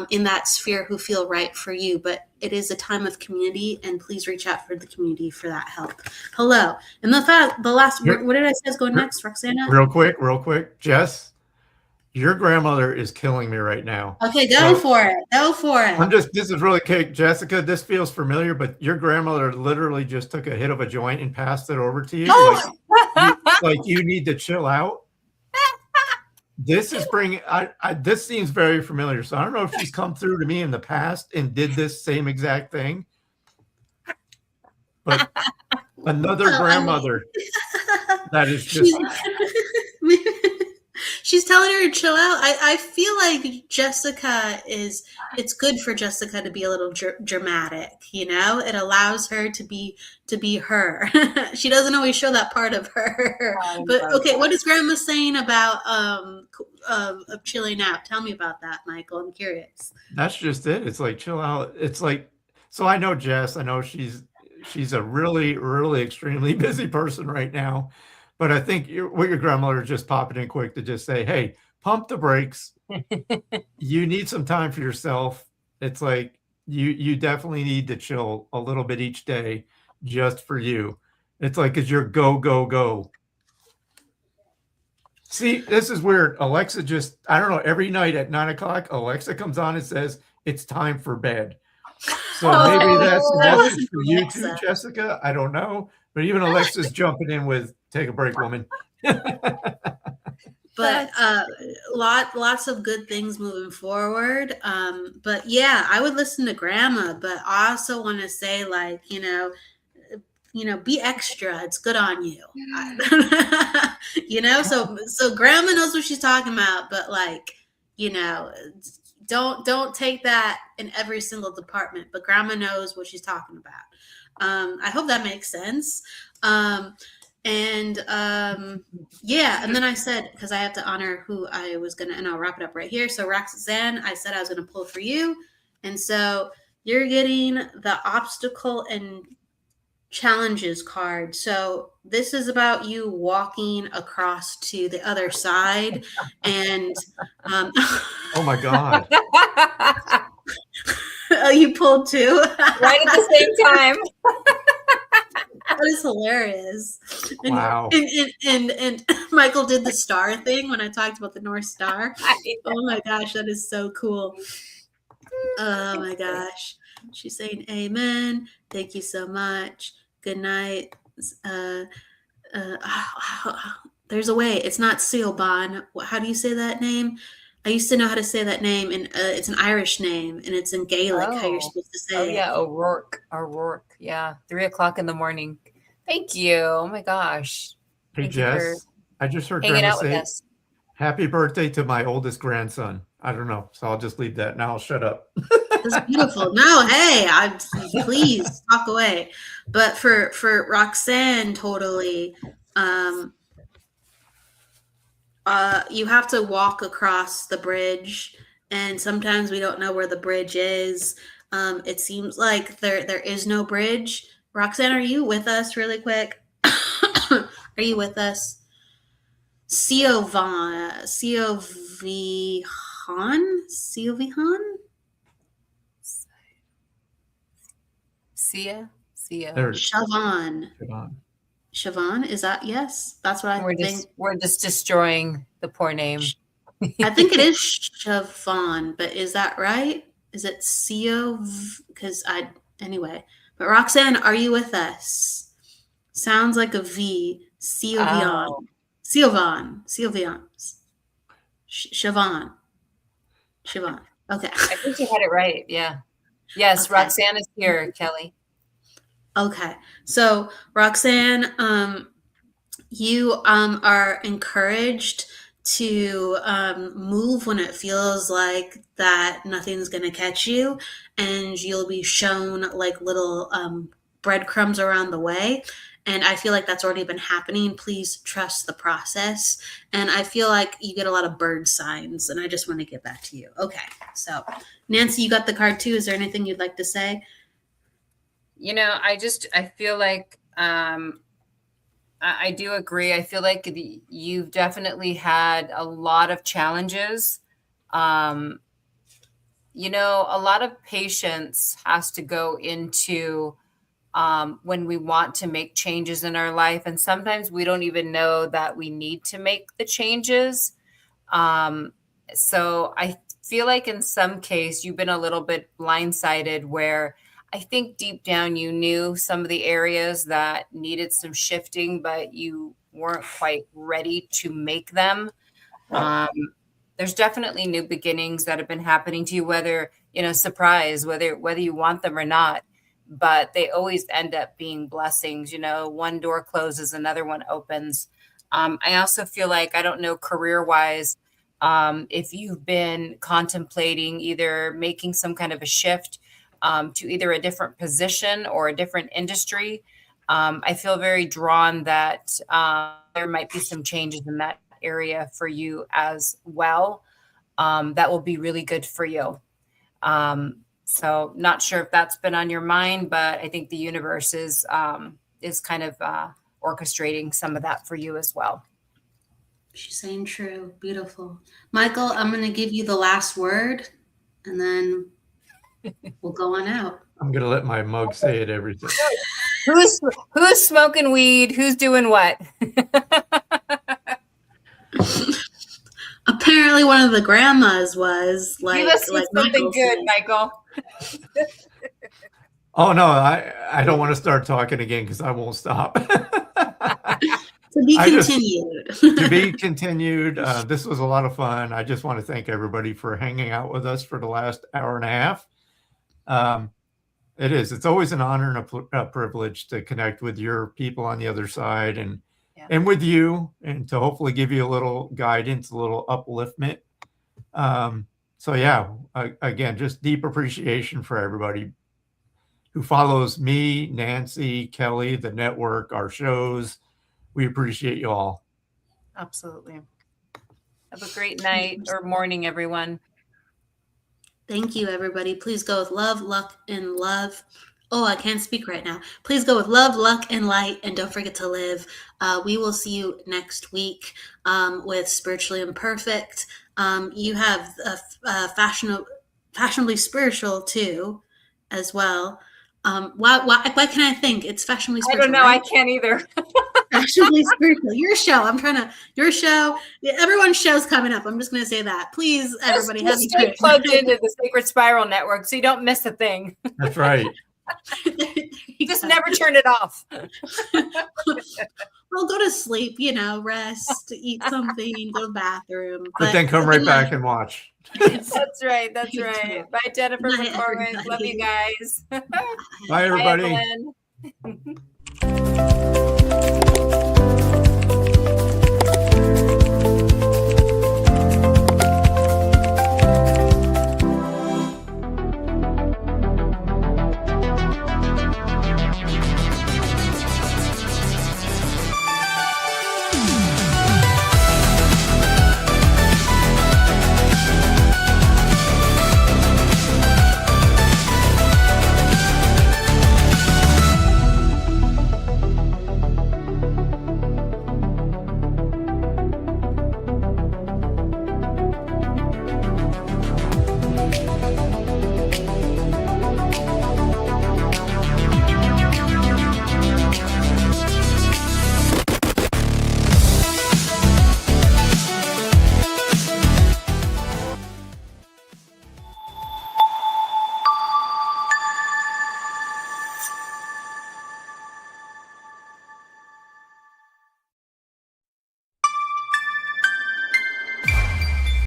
in that sphere who feel right for you. But it is a time of community, and please reach out for the community for that help. Hello. And the last, what did I say is going next, Roxana? Real quick. Jess, your grandmother is killing me right now. Okay, go for it. This is really quick. Jessica, this feels familiar, but your grandmother literally just took a hit of a joint and passed it over to you. Oh. Like you need to chill out. This is bringing, this seems very familiar. So I don't know if she's come through to me in the past and did this same exact thing. But another grandmother that is just... She's telling her to chill out. I feel like Jessica it's good for Jessica to be a little dramatic, you know? It allows her to be her. She doesn't always show that part of her. But okay, what is Grandma saying about of chilling out? Tell me about that, Michael. I'm curious. That's just it. It's like chill out. It's like, so I know Jess. I know she's a really, really extremely busy person right now. But I think what your grandmother is just popping in quick to just say, hey, pump the brakes. You need some time for yourself. It's like you definitely need to chill a little bit each day just for you. It's like it's your go, go, go. See, this is weird. Alexa just, I don't know, every night at 9 o'clock, Alexa comes on and says, it's time for bed. So maybe that's a message for you too, Jessica. I don't know. But even Alexa's jumping in with, take a break, woman. But lots of good things moving forward. But yeah, I would listen to grandma, but I also want to say, like, be extra. It's good on you. So grandma knows what she's talking about, but like, don't take that in every single department, but grandma knows what she's talking about. I hope that makes sense. And then I said, because I have to honor who I was gonna, and I'll wrap it up right here. So Roxanne, I said I was gonna pull for you, and so you're getting the obstacle and challenges card. So this is about you walking across to the other side, and oh my God. Oh, you pulled two right at the same time. That is hilarious. Wow. And Michael did the star thing when I talked about the North Star. Oh my gosh, that is so cool. Oh my gosh. She's saying amen. Thank you so much. Good night. There's a way. It's not Siobhan. How do you say that name? I used to know how to say that name, and it's an Irish name, and it's in Gaelic, how you're supposed to say it. Yeah, O'Rourke. Yeah, 3:00 in the morning. Thank you. Oh my gosh. Hey, Jess, I just heard hanging grandma out with say, us. happy birthday to my oldest grandson. I don't know, so I'll just leave that. Now I'll shut up. That's beautiful. No, hey, please talk away. But for Roxanne, totally, you have to walk across the bridge, and sometimes we don't know where the bridge is. It seems like there is no bridge. Roxanne, are you with us really quick? Are you with us? Siobhan? Sia? Siobhan, is that yes? That's what I think. We're just destroying the poor name. I think it is Siobhan, but is that right? Is it Because anyway. But Roxanne, are you with us? Sounds like a V. Siobhan. Oh. Siobhan. Siobhan. Okay. I think you had it right. Yeah. Yes, okay. Roxanne is here, Kelly. Okay. So Roxanne, you are encouraged to move when it feels like that nothing's going to catch you, and you'll be shown like little breadcrumbs around the way. And I feel like that's already been happening. Please trust the process. And I feel like you get a lot of bird signs, and I just want to get back to you. Okay. So Nancy, you got the card too. Is there anything you'd like to say? I feel like I do agree. I feel like you've definitely had a lot of challenges. A lot of patience has to go into when we want to make changes in our life. And sometimes we don't even know that we need to make the changes. So I feel like in some case, you've been a little bit blindsided where I think deep down you knew some of the areas that needed some shifting, but you weren't quite ready to make them. There's definitely new beginnings that have been happening to you, whether, surprise, whether you want them or not, but they always end up being blessings. One door closes, another one opens. I also feel like, I don't know, career-wise, if you've been contemplating either making some kind of a shift to either a different position or a different industry, I feel very drawn that there might be some changes in that area for you as well. That will be really good for you. So not sure if that's been on your mind, but I think the universe is kind of orchestrating some of that for you as well. She's saying true. Beautiful. Michael, I'm going to give you the last word, and then we'll go on out. I'm going to let my mug say it everything. Who's smoking weed? Who's doing what? Apparently, one of the grandmas was Give us something Michael good, said. Michael. Oh no, I don't want to start talking again because I won't stop. To be continued. To be continued. This was a lot of fun. I just want to thank everybody for hanging out with us for the last hour and a half. It's always an honor and a privilege to connect with your people on the other side and with you, and to hopefully give you a little guidance, a little upliftment. So yeah, again, just deep appreciation for everybody who follows me, Nancy, Kelly, the network, our shows. We appreciate you all. Absolutely. Have a great night or morning, everyone. Thank you, everybody. Please go with love, luck, and love. Oh, I can't speak right now. Please go with love, luck, and light, and don't forget to live. We will see you next week with Spiritually Imperfect. You have fashionably spiritual too, as well. Why can I think it's fashionably spiritual? I don't know. Right? I can't either. Fashionably spiritual. Your show. Your show. Everyone's show's coming up. I'm just going to say that. Please, everybody, have stay plugged into the Sacred Spiral Network so you don't miss a thing. That's right. Just never turn it off. Well, go to sleep, rest, eat something, go to the bathroom. But then come right back and watch. That's right. That's right. Bye, Jennifer McCormick. Love you guys. Bye, everybody. Bye, Evelyn.